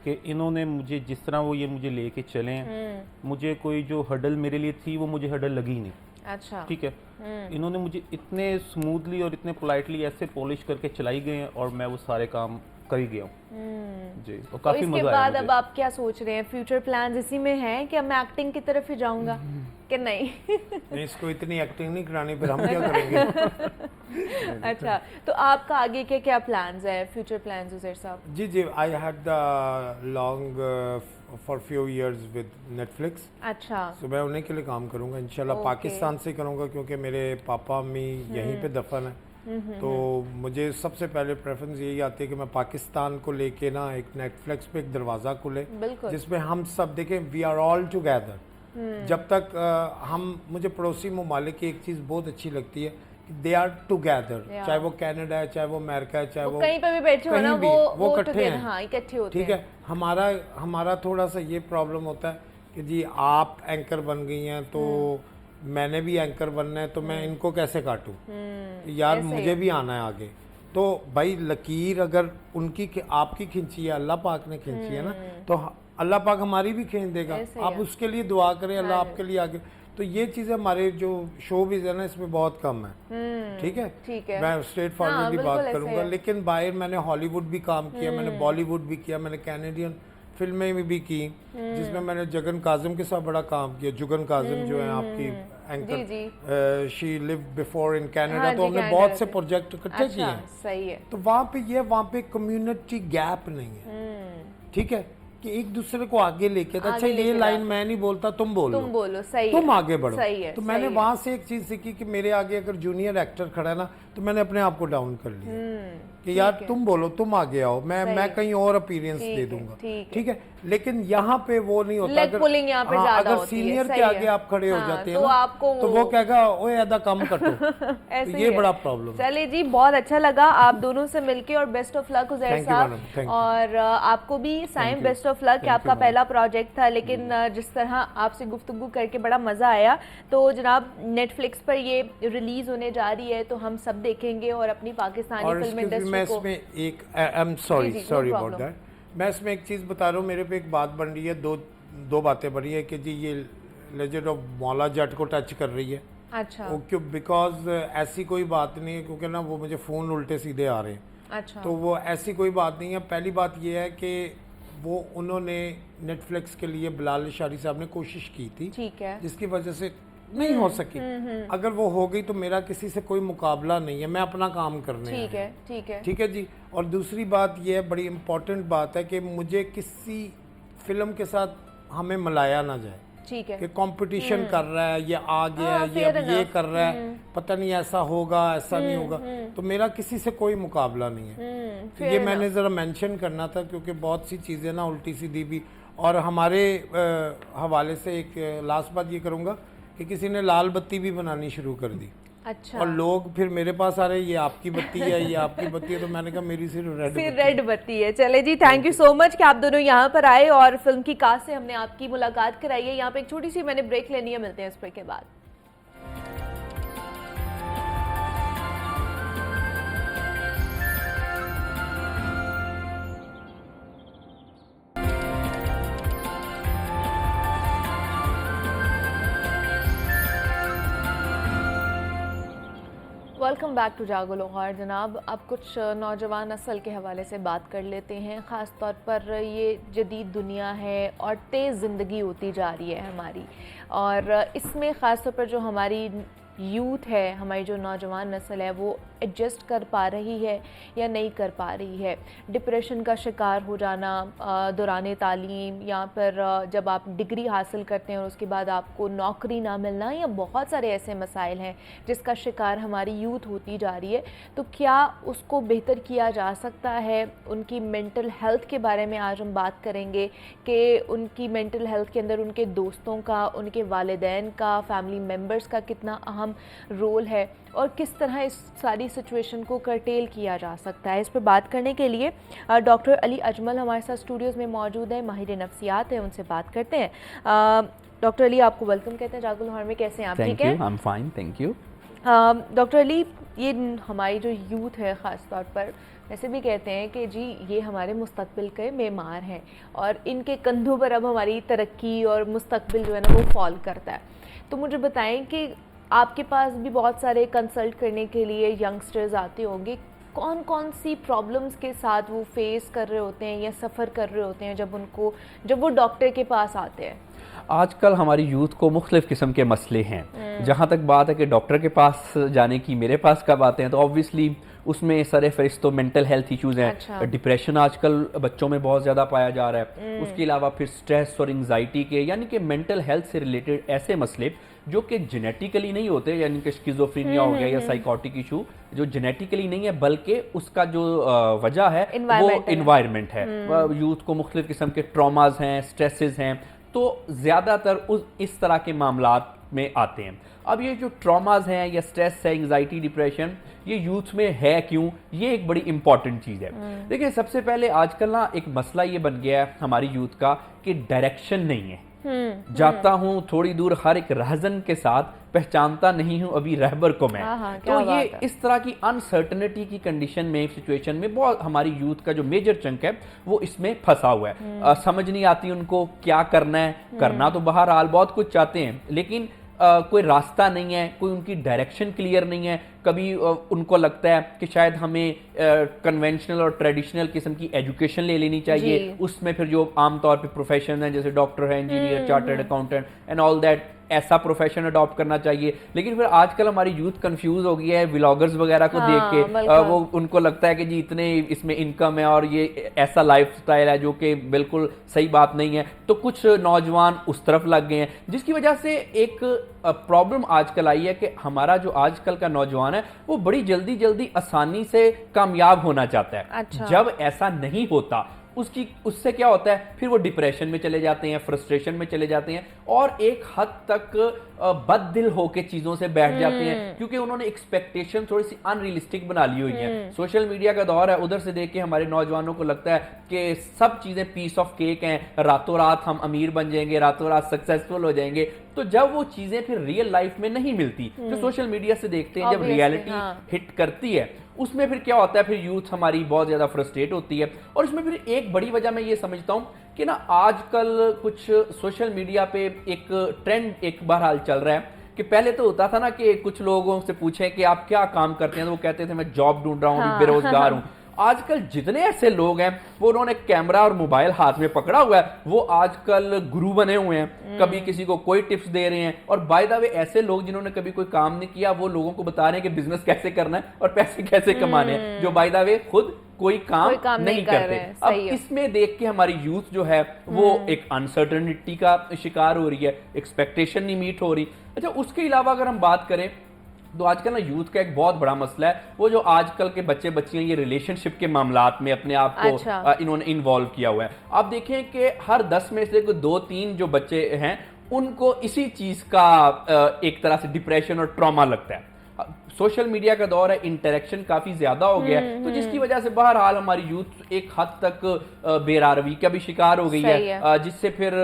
[SPEAKER 4] कि इन्होंने मुझे जिस तरह वो ये मुझे लेके चले हैं, मुझे कोई जो हर्डल मेरे लिए थी वो मुझे हर्डल लगी नहीं।
[SPEAKER 1] अच्छा,
[SPEAKER 4] ठीक है, इन्होंने मुझे इतने स्मूथली और इतने पोलाइटली ऐसे पॉलिश करके चलाई गए हैं, और मैं वो सारे काम कर ही गया हूँ जी, और
[SPEAKER 1] तो
[SPEAKER 4] काफ़ी
[SPEAKER 1] इसके
[SPEAKER 4] मज़ा आया
[SPEAKER 1] बाद
[SPEAKER 4] मुझे।
[SPEAKER 1] अब आप क्या सोच रहे हैं? फ्यूचर प्लान्स इसी में हैं कि अब मैं एक्टिंग की तरफ ही जाऊंगा कि नहीं?
[SPEAKER 3] नहीं, इसको इतनी एक्टिंग नहीं करानी, फिर हम क्या करेंगे।
[SPEAKER 1] अच्छा, तो आपका आगे के क्या प्लान्स है, फ्यूचर प्लान्स उज़ैर साहब?
[SPEAKER 3] जी, I had the long for few years with Netflix,
[SPEAKER 1] अच्छा,
[SPEAKER 3] तो मैं उन्हीं के लिए काम करूंगा इंशाल्लाह।
[SPEAKER 1] ओके।
[SPEAKER 3] पाकिस्तान से करूंगा, क्योंकि मेरे पापा अम्मी यहीं पे दफन है, तो मुझे सबसे पहले प्रेफरेंस यही आती है कि मैं पाकिस्तान को लेके ना एक नेटफ्लिक्स पे एक दरवाज़ा खुले,
[SPEAKER 1] बिल्कुल।
[SPEAKER 3] जिसमें हम सब देखें, वी आर ऑल टुगेदर। जब तक मुझे पड़ोसी ममालिक की एक चीज़ बहुत अच्छी लगती है, दे आर टुगेदर, चाहे वो कनाडा है, चाहे वो अमेरिका है, चाहे वो
[SPEAKER 1] कहीं पे भी बैठे हो ना,
[SPEAKER 3] कहीं भी,
[SPEAKER 1] वो
[SPEAKER 3] इकट्ठे
[SPEAKER 1] together,
[SPEAKER 3] हैं।
[SPEAKER 1] हाँ, इकट्ठे होते
[SPEAKER 3] ठीक
[SPEAKER 1] हैं।
[SPEAKER 3] है, हमारा थोड़ा सा ये प्रॉब्लम होता है कि जी आप एंकर बन गई हैं, तो मैंने भी एंकर बनना है, तो मैं इनको कैसे काटूं, यार
[SPEAKER 1] ऐसे ही
[SPEAKER 3] मुझे भी आना है आगे। तो भाई लकीर अगर आपकी खींची है, अल्लाह पाक ने खींची है ना, तो अल्लाह पाक हमारी भी खींच देगा।
[SPEAKER 1] ऐसे ही
[SPEAKER 3] आप
[SPEAKER 1] है।
[SPEAKER 3] उसके लिए दुआ करें, अल्लाह
[SPEAKER 1] हाँ
[SPEAKER 3] आपके लिए आगे। तो ये चीज़ें हमारे जो शो भी है ना, इसमें बहुत कम है। ठीक है,
[SPEAKER 1] ठीक है।
[SPEAKER 3] मैं स्ट्रेट
[SPEAKER 1] हाँ,
[SPEAKER 3] फॉरवर्ड ही
[SPEAKER 1] बिल्कुल
[SPEAKER 3] बात
[SPEAKER 1] ऐसे
[SPEAKER 3] करूंगा,
[SPEAKER 1] है।
[SPEAKER 3] लेकिन बाहर मैंने हॉलीवुड भी काम किया, मैंने बॉलीवुड भी किया, मैंने कैनेडियन फिल्में भी की, जिसमें मैंने जगन काजिम के साथ बड़ा काम किया। जुगन काजिम जो है आपकी anchor, she live before in Canada,
[SPEAKER 1] हाँ
[SPEAKER 3] तो
[SPEAKER 1] जी,
[SPEAKER 3] हमने
[SPEAKER 1] कनाडा
[SPEAKER 3] बहुत से
[SPEAKER 1] से।
[SPEAKER 3] प्रोजेक्ट इकट्ठे किए
[SPEAKER 1] अच्छा,
[SPEAKER 3] हैं।
[SPEAKER 1] सही है।
[SPEAKER 3] तो वहाँ पे कम्युनिटी गैप नहीं है। ठीक है, कि एक दूसरे को आगे लेके, अच्छा
[SPEAKER 1] आगे
[SPEAKER 3] ये
[SPEAKER 1] लेके
[SPEAKER 3] लाइन
[SPEAKER 1] जाओ।
[SPEAKER 3] मैं नहीं बोलता, तुम बोलो,
[SPEAKER 1] तुम बोलो, सही
[SPEAKER 3] तुम
[SPEAKER 1] है,
[SPEAKER 3] आगे बढ़ो।
[SPEAKER 1] सही है,
[SPEAKER 3] तो
[SPEAKER 1] सही
[SPEAKER 3] मैंने
[SPEAKER 1] है।
[SPEAKER 3] वहां से एक चीज सीखी कि मेरे आगे अगर जूनियर एक्टर खड़ा है ना, तो मैंने अपने आप को डाउन कर लिया कि यार तुम बोलो, तुम आगे आओ, मैं कहीं और अपीयरेंस
[SPEAKER 1] ठीक
[SPEAKER 3] दे
[SPEAKER 1] है,
[SPEAKER 3] दूंगा।
[SPEAKER 1] ठीक है।
[SPEAKER 3] ठीक है, लेकिन यहाँ पे वो नहीं होता।
[SPEAKER 1] Leg pulling यहाँ पे
[SPEAKER 3] हाँ,
[SPEAKER 1] ज्यादा
[SPEAKER 3] अगर
[SPEAKER 1] होती है,
[SPEAKER 3] सीनियर
[SPEAKER 1] सही
[SPEAKER 3] के
[SPEAKER 1] है।
[SPEAKER 3] आगे आप खड़े हो
[SPEAKER 1] हाँ,
[SPEAKER 3] जाते हैं
[SPEAKER 1] तो
[SPEAKER 3] ना,
[SPEAKER 1] आपको
[SPEAKER 3] तो वो कहेगा ओए आधा कम कटो।
[SPEAKER 1] ऐसे
[SPEAKER 3] तो
[SPEAKER 1] ही
[SPEAKER 3] ये
[SPEAKER 1] है।
[SPEAKER 3] बड़ा प्रॉब्लम है।
[SPEAKER 1] चलिए जी, बहुत अच्छा लगा आप दोनों से मिलके, और best of luck Uzair
[SPEAKER 3] Thank you,
[SPEAKER 1] साहब।
[SPEAKER 3] madam. Thank you.
[SPEAKER 1] और आपको भी Saim
[SPEAKER 3] you.
[SPEAKER 1] Best of luck, कि
[SPEAKER 3] Thank
[SPEAKER 1] आपका
[SPEAKER 3] you,
[SPEAKER 1] पहला प्रोजेक्ट था, लेकिन जिस तरह आपसे गुफ्तगू करके बड़ा मज़ा आया। तो जनाब, नेटफ्लिक्स पर ये रिलीज होने जा रही है, तो हम सब देखेंगे और अपनी पाकिस्तानी
[SPEAKER 3] और
[SPEAKER 1] फिल्म
[SPEAKER 3] मैं
[SPEAKER 1] इंडस्ट्री को।
[SPEAKER 3] इसमें एक I am sorry
[SPEAKER 1] ji, no
[SPEAKER 3] sorry about
[SPEAKER 1] problem.
[SPEAKER 3] That, मैं इसमें एक चीज़ बता रहा हूँ। मेरे पे एक बात बन रही है, दो बातें बन रही है कि जी ये लेजेंड ऑफ मौला जट को टच कर रही है।
[SPEAKER 1] अच्छा
[SPEAKER 3] वो क्यों, बिकॉज ऐसी कोई बात नहीं है, क्योंकि ना वो मुझे फ़ोन उल्टे सीधे आ रहे हैं।
[SPEAKER 1] अच्छा,
[SPEAKER 3] तो वो ऐसी कोई बात नहीं है। पहली बात ये है कि वो उन्होंने नेटफ्लिक्स के लिए बिलाल अशारी साहब ने कोशिश की थी,
[SPEAKER 1] ठीक है।
[SPEAKER 3] जिसकी वजह से नहीं हो सकी। अगर वो हो गई तो मेरा किसी से कोई मुकाबला नहीं है, मैं अपना काम करने
[SPEAKER 1] ठीक
[SPEAKER 3] आया
[SPEAKER 1] है, ठीक है।
[SPEAKER 3] ठीक है जी। और दूसरी बात यह है, बड़ी इम्पोर्टेंट बात है कि मुझे किसी फिल्म के साथ हमें मलाया ना जाए
[SPEAKER 1] ठीक है।
[SPEAKER 3] कि कंपटीशन कर रहा है, ये आ गया है, ये
[SPEAKER 1] fair
[SPEAKER 3] अब ये
[SPEAKER 1] enough.
[SPEAKER 3] कर रहा है, पता नहीं ऐसा होगा ऐसा नहीं होगा, तो मेरा किसी से कोई मुकाबला नहीं है। तो ये मैंने ज़रा मेंशन करना था क्योंकि बहुत सी चीज़ें ना उल्टी सीधी भी, और हमारे हवाले से एक लास्ट बात ये करूँगा कि किसी ने लाल बत्ती भी बनानी शुरू कर दी।
[SPEAKER 1] अच्छा।
[SPEAKER 3] और लोग फिर मेरे पास आ रहे, ये आपकी बत्ती है, ये आपकी बत्ती है, तो मैंने कहा मेरी सिर्फ
[SPEAKER 1] रेड बत्ती है। चले जी, थैंक यू सो मच कि आप दोनों यहाँ पर आए और फिल्म की कास्ट से हमने आपकी मुलाकात कराई है। यहाँ पे एक छोटी सी मैंने ब्रेक लेनी है, मिलते हैं इस ब्रेक के बाद। वेलकम बैक टू जागो लाहौर। जनाब, अब कुछ नौजवान नस्ल के हवाले से बात कर लेते हैं। ख़ास तौर पर ये जदीद दुनिया है और तेज़ ज़िंदगी होती जा रही है हमारी, और इसमें ख़ास तौर पर जो हमारी यूथ है, हमारी जो नौजवान नस्ल है, वो एडजस्ट कर पा रही है या नहीं कर पा रही है। डिप्रेशन का शिकार हो जाना दौरान तालीम, या फिर जब आप डिग्री हासिल करते हैं और उसके बाद आपको नौकरी ना मिलना, या बहुत सारे ऐसे मसाइल हैं जिसका शिकार हमारी यूथ होती जा रही है। तो क्या उसको बेहतर किया जा सकता है? उनकी मेंटल हेल्थ के बारे में आज हम बात करेंगे कि उनकी मेंटल हेल्थ के अंदर उनके दोस्तों का, उनके वालिदैन का, फैमिली मेम्बर्स का कितना अहम रोल है और किस तरह इस सारी सिचुएशन को कर्टेल किया जा सकता है। इस पर बात करने के लिए डॉक्टर अली अजमल हमारे साथ स्टूडियोज़ में मौजूद है, माहिर नफ्सियात है, उनसे बात करते हैं। डॉक्टर अली, आपको वेलकम कहते हैं जागो लाहौर में। कैसे हैं आप? ठीक है,
[SPEAKER 5] I am fine, thank you.
[SPEAKER 1] Doctor Ali, ये हमारी जो यूथ है ख़ास तौर पर, वैसे भी कहते हैं कि जी ये हमारे मुस्तकबिल के मेमार हैं और इनके कंधों पर अब हमारी तरक्की और मुस्तकबिल जो है ना वो फॉल करता है। तो मुझे बताएं कि आपके पास भी बहुत सारे कंसल्ट करने के लिए यंगस्टर्स आते होंगे, कौन कौन सी प्रॉब्लम्स के साथ वो फेस कर रहे होते हैं या सफ़र कर रहे होते हैं जब वो डॉक्टर के पास आते हैं?
[SPEAKER 5] आजकल हमारी यूथ को मुख्तलिफ़ किस्म के मसले हैं। जहाँ तक बात है कि डॉक्टर के पास जाने की, मेरे पास कब आते हैं, तो ऑब्वियसली उसमें सर फहरिस्त तो मेंटल हेल्थ इश्यूज़ हैं।
[SPEAKER 1] अच्छा।
[SPEAKER 5] डिप्रेशन आजकल बच्चों में बहुत ज़्यादा पाया जा रहा है। उसके अलावा फिर स्ट्रेस और एंग्जाइटी के, यानी कि मेंटल हेल्थ से रिलेटेड ऐसे मसले जो कि जेनेटिकली नहीं होते, यानी कि स्किज़ोफ्रेनिया हो गया या साइकोटिक इशू जो जेनेटिकली नहीं है, बल्कि उसका जो वजह है वो इन्वायरमेंट है। यूथ को मुख्तलिफ़ किस्म के ट्रॉमाज हैं, स्ट्रेसेस हैं, तो ज़्यादातर इस तरह के मामलात में आते हैं। अब ये जो ट्रॉमाज हैं या स्ट्रेस है, एंग्जाइटी, डिप्रेशन, ये यूथ में है क्यों, ये एक बड़ी इंपॉर्टेंट चीज़ है। देखिए, सबसे पहले आजकल ना एक मसला ये बन गया है हमारी यूथ का कि डायरेक्शन नहीं है। जाता हूँ थोड़ी दूर हर एक रहजन के साथ, पहचानता नहीं हूँ अभी रहबर को मैं। तो ये इस तरह की अनसर्टनिटी की कंडीशन में, सिचुएशन में बहुत हमारी यूथ का जो मेजर चंक है वो इसमें फंसा हुआ है। समझ नहीं आती उनको क्या करना है। करना तो बहरहाल बहुत कुछ चाहते हैं, लेकिन कोई रास्ता नहीं है, कोई उनकी डायरेक्शन क्लियर नहीं है। कभी उनको लगता है कि शायद हमें कन्वेंशनल और ट्रेडिशनल किस्म की एजुकेशन ले लेनी चाहिए, उसमें फिर जो आमतौर पे प्रोफेशन है जैसे डॉक्टर है, engineer, chartered accountant and all that, ऐसा प्रोफेशन अडॉप्ट करना चाहिए। लेकिन फिर आजकल हमारी यूथ कंफ्यूज हो गई है व्लॉगर्स वगैरह को देख के। वो उनको लगता है कि जी इतने इसमें इनकम है और ये ऐसा लाइफस्टाइल है, जो कि बिल्कुल सही बात नहीं है। तो कुछ नौजवान उस तरफ लग गए हैं, जिसकी वजह से एक प्रॉब्लम आजकल आई है कि हमारा जो आजकल का नौजवान है वो बड़ी जल्दी जल्दी आसानी से कामयाब होना चाहता है।
[SPEAKER 1] अच्छा।
[SPEAKER 5] जब ऐसा नहीं होता उससे क्या होता है, फिर वो डिप्रेशन में चले जाते हैं, फ्रस्ट्रेशन में चले जाते हैं और एक हद तक बददिल होके चीजों से बैठ जाते हैं, क्योंकि उन्होंने एक्सपेक्टेशन थोड़ी सी अनरियलिस्टिक बना ली हुई है। सोशल मीडिया का दौर है, उधर से देख के हमारे नौजवानों को लगता है कि सब चीजें पीस ऑफ केक हैं, रातों रात हम अमीर बन जाएंगे, रातों रात सक्सेसफुल हो जाएंगे। तो जब वो चीजें फिर रियल लाइफ में नहीं मिलती, जो सोशल मीडिया से देखते हैं, जब रियलिटी हिट करती है, उसमें फिर क्या होता है, फिर यूथ हमारी बहुत ज्यादा फ्रस्ट्रेट होती है। और इसमें फिर एक बड़ी वजह मैं ये समझता हूं कि ना आजकल कुछ सोशल मीडिया पे एक ट्रेंड एक बहरहाल चल रहा है कि पहले तो होता था ना कि कुछ लोगों से पूछें कि आप क्या काम करते हैं, तो वो कहते थे मैं जॉब ढूंढ रहा हूँ, बेरोजगार हूँ। आजकल जितने ऐसे लोग हैं वो उन्होंने कैमरा और मोबाइल हाथ में पकड़ा हुआ है, वो आजकल गुरु बने हुए हैं। कभी किसी को कोई टिप्स दे रहे हैं, और बाय द वे ऐसे लोग जिन्होंने कभी कोई काम नहीं किया वो लोगों को बता रहे हैं कि बिजनेस कैसे करना है और पैसे कैसे कमाने हैं, जो बाय द वे खुद कोई काम नहीं
[SPEAKER 1] कर रहे
[SPEAKER 5] करते।
[SPEAKER 1] हैं,
[SPEAKER 5] अब
[SPEAKER 1] सही है।
[SPEAKER 5] इसमें देख के हमारी यूथ जो है वो एक अनसर्टनिटी का शिकार हो रही है, एक्सपेक्टेशन नहीं मीट हो रही। अच्छा, उसके अलावा अगर हम बात करें तो आजकल ना यूथ का एक बहुत बड़ा मसला है वो जो आजकल के बच्चे बच्चियां ये रिलेशनशिप के मामलात में अपने आप को
[SPEAKER 1] अच्छा।
[SPEAKER 5] इन्होंने इन्वॉल्व किया हुआ है। आप देखें कि हर 10 में से 2-3 जो बच्चे हैं उनको इसी चीज का एक तरह से डिप्रेशन और ट्रॉमा लगता है। सोशल मीडिया का दौर है, इंटरेक्शन काफी ज्यादा हो गया है, तो जिसकी वजह से बहरहाल हमारी यूथ एक हद तक बेरारवी का भी शिकार हो गई
[SPEAKER 1] सही
[SPEAKER 5] है। जिससे फिर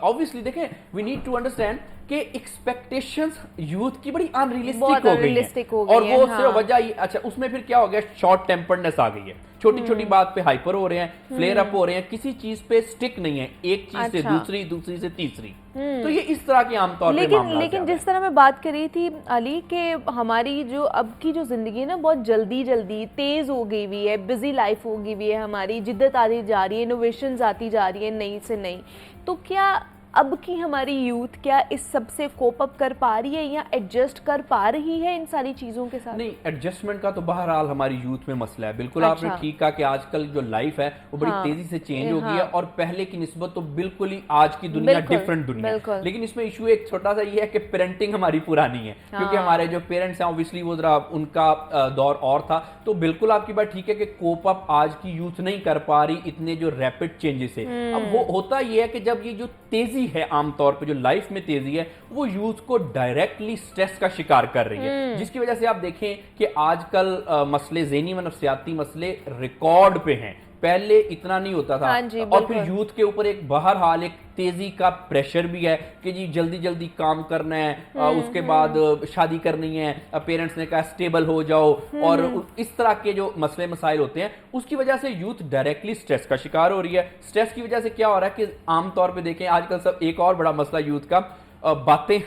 [SPEAKER 5] ऑब्वियसली देखें, वी नीड टू अंडरस्टैंड कि एक्सपेक्टेशंस यूथ की बड़ी अनरियलिस्टिक
[SPEAKER 1] बहुत
[SPEAKER 5] हो गई
[SPEAKER 1] unrealistic हो
[SPEAKER 5] हैं।
[SPEAKER 1] गई
[SPEAKER 5] और
[SPEAKER 1] हैं,
[SPEAKER 5] वो
[SPEAKER 1] हाँ।
[SPEAKER 5] सिर्फ वजह ये, अच्छा उसमें फिर क्या हो गया, शॉर्ट टेम्पर्डनेस आ गई है, छोटी छोटी बात पे हाइपर हो रहे हैं, फ्लेयर अप हो रहे हैं, किसी चीज पे स्टिक नहीं है, एक चीज से
[SPEAKER 1] अच्छा।
[SPEAKER 5] दूसरी, दूसरी से तीसरी। तो ये इस तरह के आमतौर पे
[SPEAKER 1] लेकिन
[SPEAKER 5] मामला
[SPEAKER 1] लेकिन जिस तरह मैं बात कर रही थी अली कि हमारी जो अब की जो ज़िंदगी है ना बहुत जल्दी जल्दी तेज़ हो गई हुई है, बिजी लाइफ हो गई हुई है, हमारी जिद्दत आती जा रही है, इनोवेशंस आती जा रही है नई से नई। तो क्या अब की हमारी यूथ क्या इस सब से कोप अप कर पा रही है या एडजस्ट कर पा रही है इन सारी चीज़ों के साथ?
[SPEAKER 5] नहीं, एडजस्टमेंट का तो बहरहाल हमारी यूथ में मसला है। बिल्कुल
[SPEAKER 1] अच्छा।
[SPEAKER 5] आपने ठीक कहा कि आजकल जो लाइफ है वो बड़ी
[SPEAKER 1] हाँ।
[SPEAKER 5] तेजी से चेंज हो गई
[SPEAKER 1] हाँ।
[SPEAKER 5] है और पहले की निस्बत तो बिल्कुल ही आज की दुनिया
[SPEAKER 1] बिल्कुल,
[SPEAKER 5] डिफरेंट दुनिया है।
[SPEAKER 1] बिल्कुल।
[SPEAKER 5] लेकिन इसमें इशू एक छोटा सा ये है कि पेरेंटिंग हमारी पुरानी है, क्योंकि
[SPEAKER 1] हाँ।
[SPEAKER 5] हमारे जो पेरेंट्स हैं ऑब्वियसली वो जरा उनका दौर और था। तो बिल्कुल आपकी बात ठीक है कि कोप अप आज की यूथ नहीं कर पा रही इतने जो रैपिड चेंजेस है। अब वो होता ये है कि जब ये जो तेजी है आमतौर पे जो लाइफ में तेजी है वो यूथ को डायरेक्टली स्ट्रेस का शिकार कर रही है, जिसकी वजह से आप देखें कि आजकल मसले ज़हनी व नफ्सियाती मसले रिकॉर्ड पे हैं। पहले इतना नहीं होता था।
[SPEAKER 1] हाँ जी,
[SPEAKER 5] और फिर
[SPEAKER 1] बिल्कुल।
[SPEAKER 5] यूथ के ऊपर एक बहरहाल एक तेजी का प्रेशर भी है कि जी जल्दी जल्दी काम करना है, उसके बाद शादी करनी है, पेरेंट्स ने कहा स्टेबल हो जाओ, और इस तरह के जो मसले मसाइल होते हैं उसकी वजह से यूथ डायरेक्टली स्ट्रेस का शिकार हो रही है। स्ट्रेस की वजह से क्या हो रहा है कि आमतौर पर देखें आजकल सब एक और बड़ा मसला यूथ का, बातें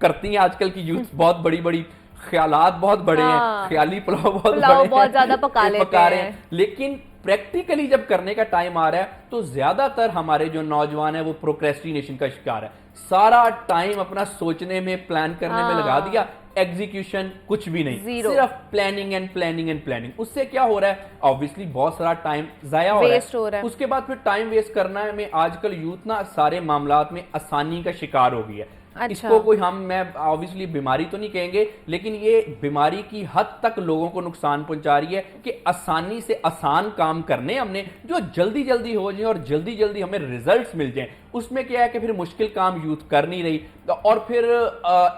[SPEAKER 5] करती हैं आजकल की यूथ बहुत बड़ी बड़ी, ख्यालात बहुत बड़े
[SPEAKER 1] हाँ।
[SPEAKER 5] हैं, ख्याली पुलाव बहुत
[SPEAKER 1] पुलाव
[SPEAKER 5] बड़े
[SPEAKER 1] बहुत
[SPEAKER 5] हैं,
[SPEAKER 1] ज्यादा पका लेते
[SPEAKER 5] रहे
[SPEAKER 1] हैं।
[SPEAKER 5] लेकिन प्रैक्टिकली जब करने का टाइम आ रहा है तो ज्यादातर हमारे जो नौजवान है वो प्रोक्रेस्टिनेशन का शिकार है। सारा टाइम अपना सोचने में, प्लान करने में लगा दिया, एग्जीक्यूशन कुछ भी नहीं,
[SPEAKER 1] Zero।
[SPEAKER 5] सिर्फ planning and planning and planning. उससे क्या हो रहा है, ऑब्वियसली बहुत सारा टाइम जाया हो
[SPEAKER 1] Waste हो
[SPEAKER 5] रहा
[SPEAKER 1] रहा
[SPEAKER 5] है।
[SPEAKER 1] है।
[SPEAKER 5] उसके बाद फिर टाइम वेस्ट करना है में आजकल यूथ ना सारे मामलात में आसानी का शिकार हो गई है।
[SPEAKER 1] अच्छा।
[SPEAKER 5] इसको कोई मैं ऑब्वियसली बीमारी तो नहीं कहेंगे, लेकिन ये बीमारी की हद तक लोगों को नुकसान पहुंचा रही है कि आसानी से आसान काम करने हमने जो जल्दी जल्दी हो जाए और जल्दी जल्दी हमें रिजल्ट्स मिल जाएं, उसमें क्या है कि फिर मुश्किल काम यूथ कर नहीं रही और फिर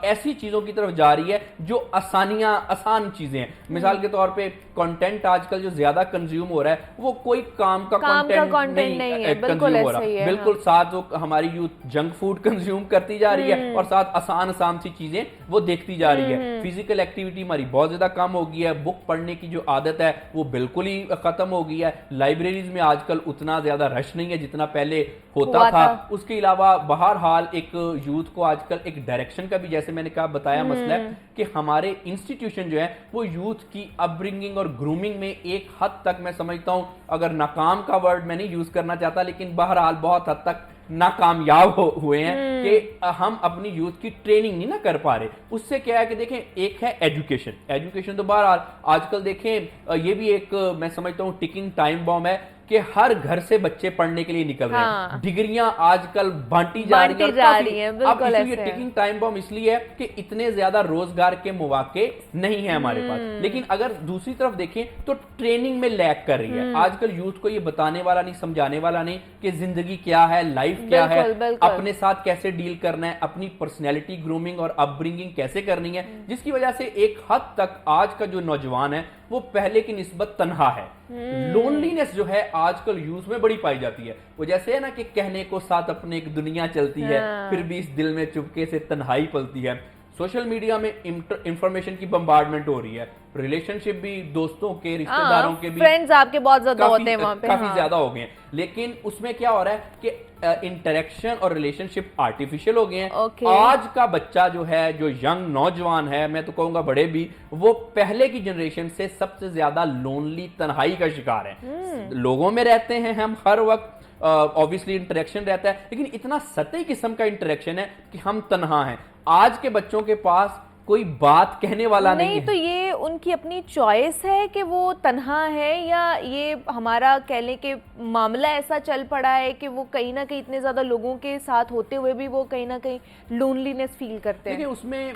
[SPEAKER 5] ऐसी चीजों की तरफ जा रही है जो आसान चीजें हैं। मिसाल के तौर पे कंटेंट आजकल जो ज्यादा कंज्यूम हो रहा है वो कोई काम का कंटेंट नहीं
[SPEAKER 1] है, बिल्कुल
[SPEAKER 5] कंज्यूम हो
[SPEAKER 1] ऐसा ही
[SPEAKER 5] रहा,
[SPEAKER 1] है,
[SPEAKER 5] बिल्कुल साथ वो हमारी यूथ जंक फूड कंज्यूम करती जा रही है और साथ आसान सी चीजें वो देखती जा रही है। फिजिकल एक्टिविटी हमारी बहुत ज्यादा कम हो गई है, बुक पढ़ने की जो आदत है वो बिल्कुल ही खत्म हो गई है। लाइब्रेरीज में आजकल उतना ज्यादा रश नहीं है जितना पहले होता था। उसके अलावा बहरहाल एक यूथ को आजकल एक डायरेक्शन का भी, जैसे मैंने कहा बताया, मसला है कि हमारे इंस्टीट्यूशन जो है वो यूथ की अपब्रिंगिंग और ग्रूमिंग में एक हद तक मैं समझता हूं, अगर नाकाम का वर्ड मैं नहीं यूज करना चाहता, लेकिन बहरहाल बहुत हद तक नाकामयाब हुए हैं कि हम अपनी यूथ की ट्रेनिंग नहीं ना कर पा रहे। उससे क्या है कि देखें, एक है एजुकेशन तो बहरहाल आजकल देखें ये भी एक मैं समझता हूं टिकिंग टाइम बॉम्ब है कि हर घर से बच्चे पढ़ने के लिए निकल रहे हैं। डिग्रियां आजकल बांटी जा रही हैं।
[SPEAKER 1] बिल्कुल
[SPEAKER 5] अब ये टिकिंग टाइम बॉम्ब इसलिए है कि इतने ज्यादा रोजगार के मौके नहीं है हमारे पास। लेकिन अगर दूसरी तरफ देखें तो ट्रेनिंग में लैग कर रही है। आजकल यूथ को ये बताने वाला नहीं, समझाने वाला नहीं कि जिंदगी क्या है, लाइफ क्या है, अपने साथ कैसे डील करना है, अपनी पर्सनैलिटी ग्रूमिंग और अपब्रिंगिंग कैसे करनी है, जिसकी वजह से एक हद तक आज का जो नौजवान है वो पहले की निस्बत तन्हा है। लोनलीनेस जो है आजकल यूथ में बड़ी पाई जाती है। वो जैसे है ना कि कहने को साथ अपने एक दुनिया चलती है, फिर भी इस दिल में चुपके से तन्हाई पलती है। सोशल मीडिया में इंफॉर्मेशन की बम्बार्डमेंट हो रही है, रिलेशनशिप भी दोस्तों के, रिश्तेदारों के भी,
[SPEAKER 1] फ्रेंड्स आपके बहुत ज्यादा होते हैं वहां पे,
[SPEAKER 5] काफी ज्यादा हो गए हैं। लेकिन उसमें क्या हो रहा है कि इंटरेक्शन और रिलेशनशिप आर्टिफिशियल हो गए हैं। आज का बच्चा जो है, जो यंग नौजवान है, मैं तो कहूंगा बड़े भी, वो पहले की जनरेशन से सबसे ज्यादा लोनली, तन्हाई का शिकार है। लोगों में रहते हैं हम हर वक्त, ऑब्वियसली इंटरेक्शन रहता है, लेकिन इतना सतही किस्म का इंटरेक्शन है कि हम तन्हा हैं। आज के बच्चों के पास कोई बात कहने वाला नहीं
[SPEAKER 1] नहीं
[SPEAKER 5] है।
[SPEAKER 1] तो ये उनकी अपनी चॉइस है कि वो तन्हा है, या ये हमारा कह लें कि मामला ऐसा चल पड़ा है कि वो कहीं ना कहीं इतने ज़्यादा लोगों के साथ होते हुए भी वो कहीं ना कहीं लोनलीनेस फील करते
[SPEAKER 5] देखिए
[SPEAKER 1] हैं।
[SPEAKER 5] उसमें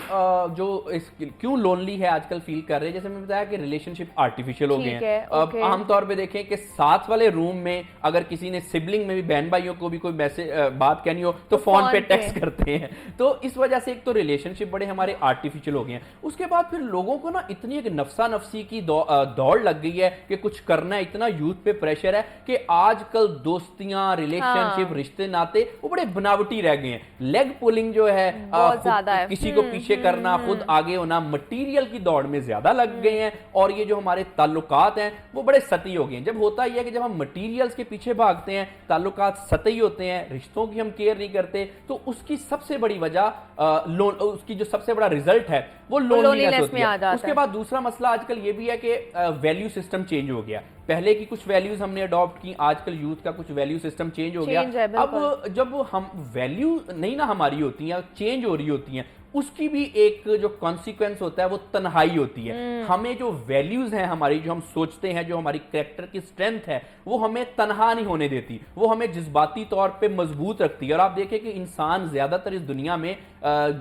[SPEAKER 5] क्यों लोनली है आजकल फील कर रहे हैं, जैसे मैंने बताया कि रिलेशनशिप आर्टिफिशियल हो गए
[SPEAKER 1] ठीक
[SPEAKER 5] हैं।
[SPEAKER 1] है,
[SPEAKER 5] अब
[SPEAKER 1] ओके।
[SPEAKER 5] आमतौर पे देखें कि साथ वाले रूम में अगर किसी ने सिबलिंग में भी बहन भाइयों को भी कोई मैसेज बात कहनी हो तो फोन पे टेक्स्ट करते हैं। तो इस वजह से एक तो रिलेशनशिप बड़े हमारे आर्टिफिशियल हो गए हैं। उसके बाद फिर लोगों को ना इतनी एक नफसा नफसी की दौड़ लग गई है कि कुछ करना है, इतना यूथ पे प्रेशर है कि आजकल दोस्तियां, रिलेशनशिप, रिश्ते नाते वो बड़े बनावटी रह गए हैं। लेग पुलिंग जो है,
[SPEAKER 1] बहुत ज्यादा है।
[SPEAKER 5] किसी को पीछे करना, खुद आगे होना, मटेरियल की दौड़ में ज्यादा लग गए हैं। और ये जो हमारे ताल्लुकात हैं वो बड़े सतही हो गए हैं। जब होता ही है कि जब हम मटेरियल्स के पीछे भागते हैं, ताल्लुकात सतही होते हैं, रिश्तों की हम केयर नहीं करते, तो उसकी सबसे बड़ी वजह उसकी जो सबसे बड़ा रिजल्ट है वो लोनलीनेस होती
[SPEAKER 1] में आ
[SPEAKER 5] है।
[SPEAKER 1] जाता
[SPEAKER 5] उसके
[SPEAKER 1] है।
[SPEAKER 5] बाद दूसरा मसला आजकल ये भी है कि वैल्यू सिस्टम चेंज हो गया। पहले की कुछ वैल्यूज हमने अडॉप्ट की, आजकल यूथ का कुछ वैल्यू सिस्टम चेंज हो गया।
[SPEAKER 1] Change है,
[SPEAKER 5] अब जब हम वैल्यू नहीं ना हमारी होती हैं, चेंज हो रही होती हैं, उसकी भी एक जो कॉन्सिक्वेंस होता है वो तन्हाई होती है। हमें जो वैल्यूज हैं हमारी, जो हम सोचते हैं, जो हमारी कैरेक्टर की स्ट्रेंथ है, वो हमें तन्हा नहीं होने देती, वो हमें जज्बाती तौर पे मजबूत रखती है। और आप देखें कि इंसान ज्यादातर इस दुनिया में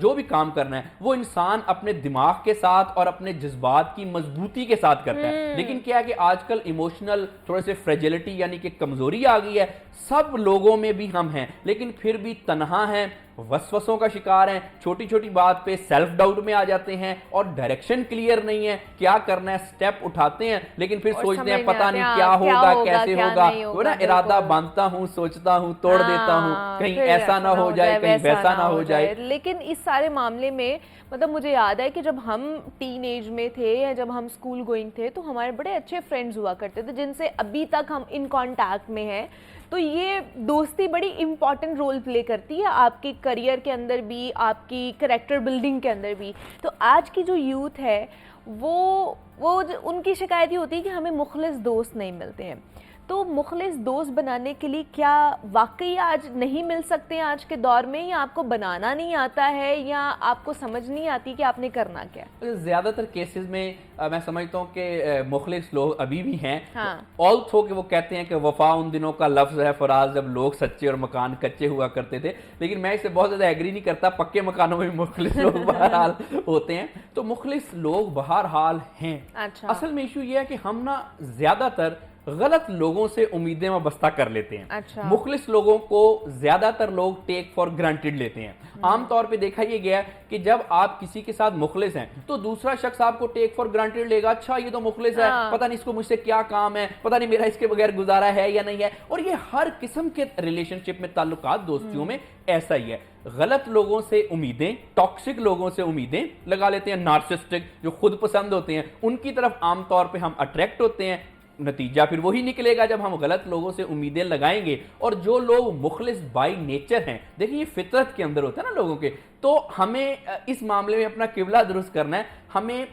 [SPEAKER 5] जो भी काम करना है वो इंसान अपने दिमाग के साथ और अपने जज्बात की मजबूती के साथ करता है। लेकिन क्या है कि आजकल इमोशनल थोड़े से फ्रेजिलिटी यानी कि कमजोरी आ गई है। सब लोगों में भी हम हैं, लेकिन फिर भी तन्हा हैं, वसवसों का शिकार हैं, छोटी छोटी बात पे सेल्फ डाउट में आ जाते हैं और डायरेक्शन क्लियर नहीं है, क्या करना है, स्टेप उठाते हैं लेकिन फिर
[SPEAKER 1] और
[SPEAKER 5] सोचते
[SPEAKER 1] समझ
[SPEAKER 5] हैं
[SPEAKER 1] नहीं
[SPEAKER 5] पता
[SPEAKER 1] आते,
[SPEAKER 5] नहीं
[SPEAKER 1] हाँ,
[SPEAKER 5] क्या होगा, कैसे
[SPEAKER 1] क्या
[SPEAKER 5] होगा।
[SPEAKER 1] नहीं
[SPEAKER 5] वो ना
[SPEAKER 1] होगा,
[SPEAKER 5] इरादा
[SPEAKER 1] बिल्कुल।
[SPEAKER 5] बांधता हूं, सोचता हूं, तोड़ देता हूं, कहीं
[SPEAKER 1] फिर
[SPEAKER 5] ऐसा ना हो जाए, कहीं वैसा ना हो जाए।
[SPEAKER 1] लेकिन इस सारे मामले में मतलब मुझे याद है कि जब हम टीन एज में थे या जब हम स्कूल गोइंग थे तो हमारे बड़े अच्छे फ्रेंड्स हुआ करते थे जिनसे अभी तक हम इन कांटेक्ट में हैं। तो ये दोस्ती बड़ी इंपॉर्टेंट रोल प्ले करती है आपकी करियर के अंदर भी, आपकी करेक्टर बिल्डिंग के अंदर भी। तो आज की जो यूथ है उनकी शिकायत ये होती है कि हमें मुखलिस दोस्त नहीं मिलते हैं। तो मुखलिस दोस्त बनाने के लिए क्या वाकई आज नहीं मिल सकते हैं आज के दौर में, या आपको बनाना नहीं आता है, या आपको समझ नहीं आती कि आपने करना क्या?
[SPEAKER 5] ज्यादातर केसेस में मैं समझता हूँ कि मुखलिस लोग अभी भी हैं।
[SPEAKER 1] हाँ।
[SPEAKER 5] ऑल्थो कि वो कहते हैं कि वफा उन दिनों का लफ्ज है फराज जब लोग सच्चे और मकान कच्चे हुआ करते थे, लेकिन मैं इससे बहुत ज्यादा एग्री नहीं करता। पक्के मकानों में भी मुखलिस लोग बहरहाल होते हैं। तो मुखलिस लोग बहरहाल हैं।
[SPEAKER 1] अच्छा।
[SPEAKER 5] असल में इशू ये है कि हम ना ज्यादातर गलत लोगों से उम्मीदें वाबस्ता कर लेते हैं।
[SPEAKER 1] अच्छा।
[SPEAKER 5] मुखलिस लोगों को ज्यादातर लोग टेक फॉर ग्रांटेड लेते हैं। आमतौर पे देखा ये गया कि जब आप किसी के साथ मुखलिस हैं तो दूसरा शख्स आपको टेक फॉर ग्रांटेड लेगा, अच्छा ये तो मुखलिस है, पता नहीं इसको मुझसे क्या काम है, पता नहीं मेरा इसके बगैर गुजारा है या नहीं है। और ये हर किस्म के रिलेशनशिप में, ताल्लुकात, दोस्तियों में ऐसा ही है। गलत लोगों से उम्मीदें, टॉक्सिक लोगों से उम्मीदें लगा लेते हैं। नार्सिसिस्टिक जो खुद पसंद होते हैं उनकी तरफ आमतौर पे हम अट्रैक्ट होते हैं। नतीजा फिर वही निकलेगा जब हम गलत लोगों से उम्मीदें लगाएंगे। और जो लोग मुखलिस बाई नेचर हैं, देखिए ये फितरत के अंदर होता है ना लोगों के, तो हमें इस मामले में अपना किबला दुरुस्त करना है। हमें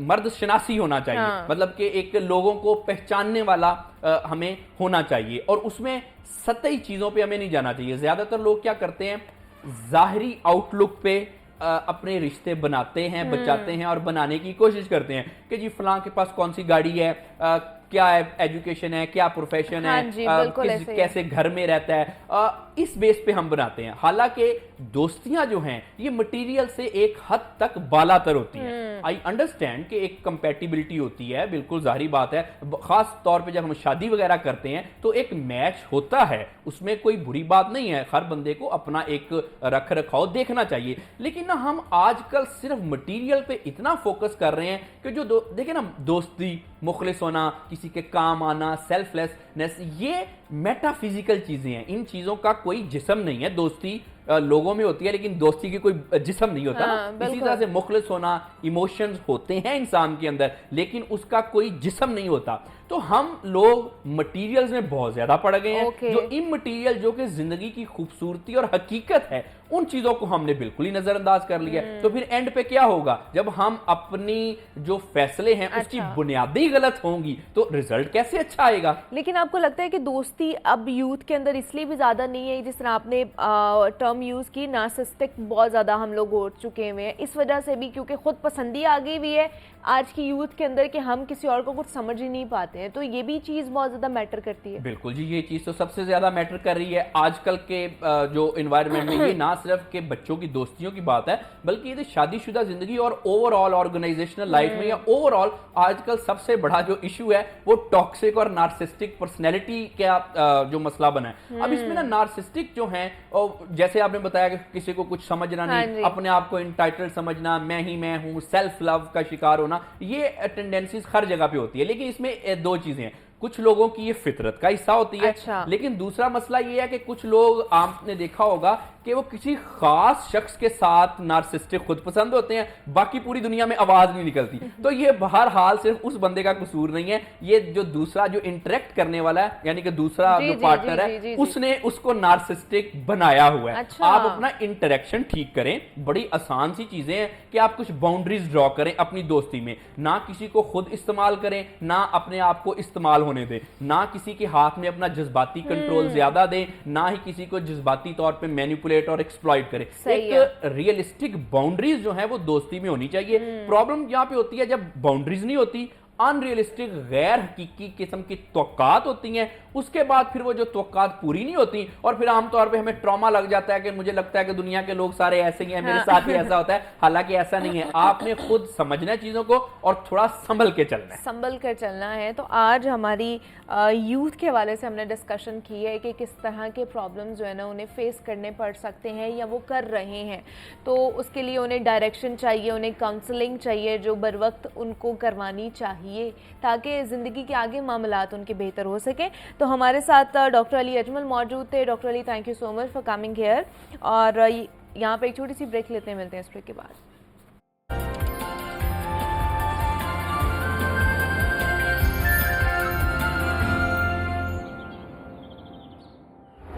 [SPEAKER 5] मर्द शनासी होना चाहिए।
[SPEAKER 1] हाँ।
[SPEAKER 5] मतलब कि एक लोगों को पहचानने वाला हमें होना चाहिए और उसमें सतही चीजों पे हमें नहीं जाना चाहिए। ज्यादातर लोग क्या करते हैं, जाहिरी आउटलुक पे अपने रिश्ते बनाते हैं, बचाते हैं और बनाने की कोशिश करते हैं कि जी फलां के पास कौन सी गाड़ी है, क्या एजुकेशन है, क्या प्रोफेशन
[SPEAKER 1] हाँ
[SPEAKER 5] है,
[SPEAKER 1] जी, बिल्कुल ऐसे ही
[SPEAKER 5] कैसे घर में रहता है। इस बेस पे हम बनाते हैं। हालांकि दोस्तियां जो हैं ये मटेरियल से एक हद तक बालातर होती हैं। आई अंडरस्टैंड कि एक कंपैटिबिलिटी होती है, बिल्कुल जाहिर बात है। खास तौर पे जब हम शादी वगैरह करते हैं तो एक मैच होता है, उसमें कोई बुरी बात नहीं है। हर बंदे को अपना एक रख रखाव देखना चाहिए। लेकिन ना हम आजकल सिर्फ मटेरियल पे इतना फोकस कर रहे हैं कि जो देखिए ना, दोस्ती, मुखलिस होना, किसी के काम आना, सेल्फलेसनेस, ये मेटाफिजिकल चीजें हैं। इन चीजों का कोई जिस्म नहीं है। दोस्ती लोगों में होती है लेकिन दोस्ती की कोई जिस्म नहीं होता।
[SPEAKER 1] हाँ,
[SPEAKER 5] ना इसी तरह से मुखलिस होना, इमोशंस होते हैं इंसान के अंदर लेकिन उसका कोई जिस्म नहीं होता। तो हम लोग मटेरियल्स में बहुत ज्यादा पड़ गए हैं।
[SPEAKER 1] Okay.
[SPEAKER 5] जो इमटेरियल, जो कि जिंदगी की खूबसूरती और हकीकत है, उन चीजों को हमने बिल्कुल ही नजरअंदाज कर लिया। तो फिर एंड पे क्या होगा, जब हम अपनी जो फैसले हैं उसकी बुनियादी गलत होंगी तो रिजल्ट कैसे अच्छा आएगा।
[SPEAKER 1] लेकिन आपको लगता है कि दोस्ती अब यूथ के अंदर इसलिए भी ज़्यादा नहीं है, जिस तरह आपने टर्म यूज़ की, नार्सिसिस्टिक बहुत ज़्यादा हम लोग हो चुके हुए हैं, इस वजह से भी क्योंकि खुद पसंदी आ गई हुई है आज की यूथ के अंदर कि हम किसी और को कुछ समझ ही नहीं पाते हैं, तो ये भी चीज़ बहुत ज़्यादा मैटर करती है।
[SPEAKER 5] बिल्कुल जी, ये चीज़ तो सबसे ज़्यादा मैटर कर रही है आजकल के जो इन्वायरमेंट में। ये ना सिर्फ के बच्चों की दोस्तियों की बात है, बल्कि ये शादीशुदा जिंदगी और ओवरऑल ऑर्गेनाइजेशनल लाइफ में या ओवरऑल आजकल सबसे बड़ा जो इशू है वो टॉक्सिक और नार्सिस्टिक पर्सनैलिटी का जो मसला बना है। अब इसमें ना नार्सिस्टिक जो है, जैसे आपने बताया कि किसी को कुछ समझना नहीं, अपने आप को इंटाइटल्ड समझना, मैं ही मैं हूं, सेल्फ लव का शिकार होना, ये टेंडेंसीज हर जगह पे होती है। लेकिन इसमें दो चीजें हैं, कुछ लोगों की ये फितरत का हिस्सा होती है। लेकिन दूसरा मसला ये है कि कुछ लोग, आपने देखा होगा कि वो किसी खास शख्स के साथ नार्सिस्टिक खुद पसंद होते हैं, बाकी पूरी दुनिया में आवाज नहीं निकलती। तो ये बहरहाल सिर्फ उस बंदे का कसूर नहीं है, ये जो दूसरा जो इंटरेक्ट करने वाला है, यानी कि दूसरा जो पार्टनर है, उसने उसको नार्सिस्टिक बनाया हुआ है। आप अपना इंटरेक्शन ठीक करें, बड़ी आसान सी चीजें हैं कि आप कुछ बाउंड्रीज ड्रॉ करें अपनी दोस्ती में, ना किसी को खुद इस्तेमाल करें, ना अपने आप को इस्तेमाल होने दें, ना किसी के हाथ में अपना जज्बाती कंट्रोल ज्यादा दें, ना ही किसी को जज्बाती तौर पे मैनिपुलेट और एक्सप्लॉइट करे। एक रियलिस्टिक बाउंड्रीज जो है वो दोस्ती में होनी चाहिए। प्रॉब्लम यहां पे होती है जब बाउंड्रीज नहीं होती, अनरियलिस्टिक गैर हकीकी किस्म की तवक्कात होती हैं, उसके बाद फिर वो जो तवक्कात पूरी नहीं होती और फिर आमतौर पे हमें ट्रॉमा लग जाता है कि मुझे लगता है कि दुनिया के लोग सारे ऐसे ही हैं, मेरे साथ भी ऐसा होता है। हालांकि ऐसा नहीं है, आपने खुद समझना है चीजों को और थोड़ा संभल के चलना है,
[SPEAKER 1] संभल कर चलना है। तो आज हमारी यूथ के हवाले से हमने डिस्कशन की है कि किस तरह के प्रॉब्लम्स जो है ना उन्हें फेस करने पड़ सकते हैं या वो कर रहे हैं, तो उसके लिए उन्हें डायरेक्शन चाहिए, उन्हें काउंसलिंग चाहिए जो बर वक्त उनको करवानी चाहिए ताकि ज़िंदगी के आगे मामलात उनके बेहतर हो सकें। तो हमारे साथ डॉक्टर अली अजमल मौजूद थे। Doctor Ali, thank you so much for coming here. और यहाँ पे एक छोटी सी ब्रेक लेते हैं, मिलते हैं इस ब्रेक के बाद।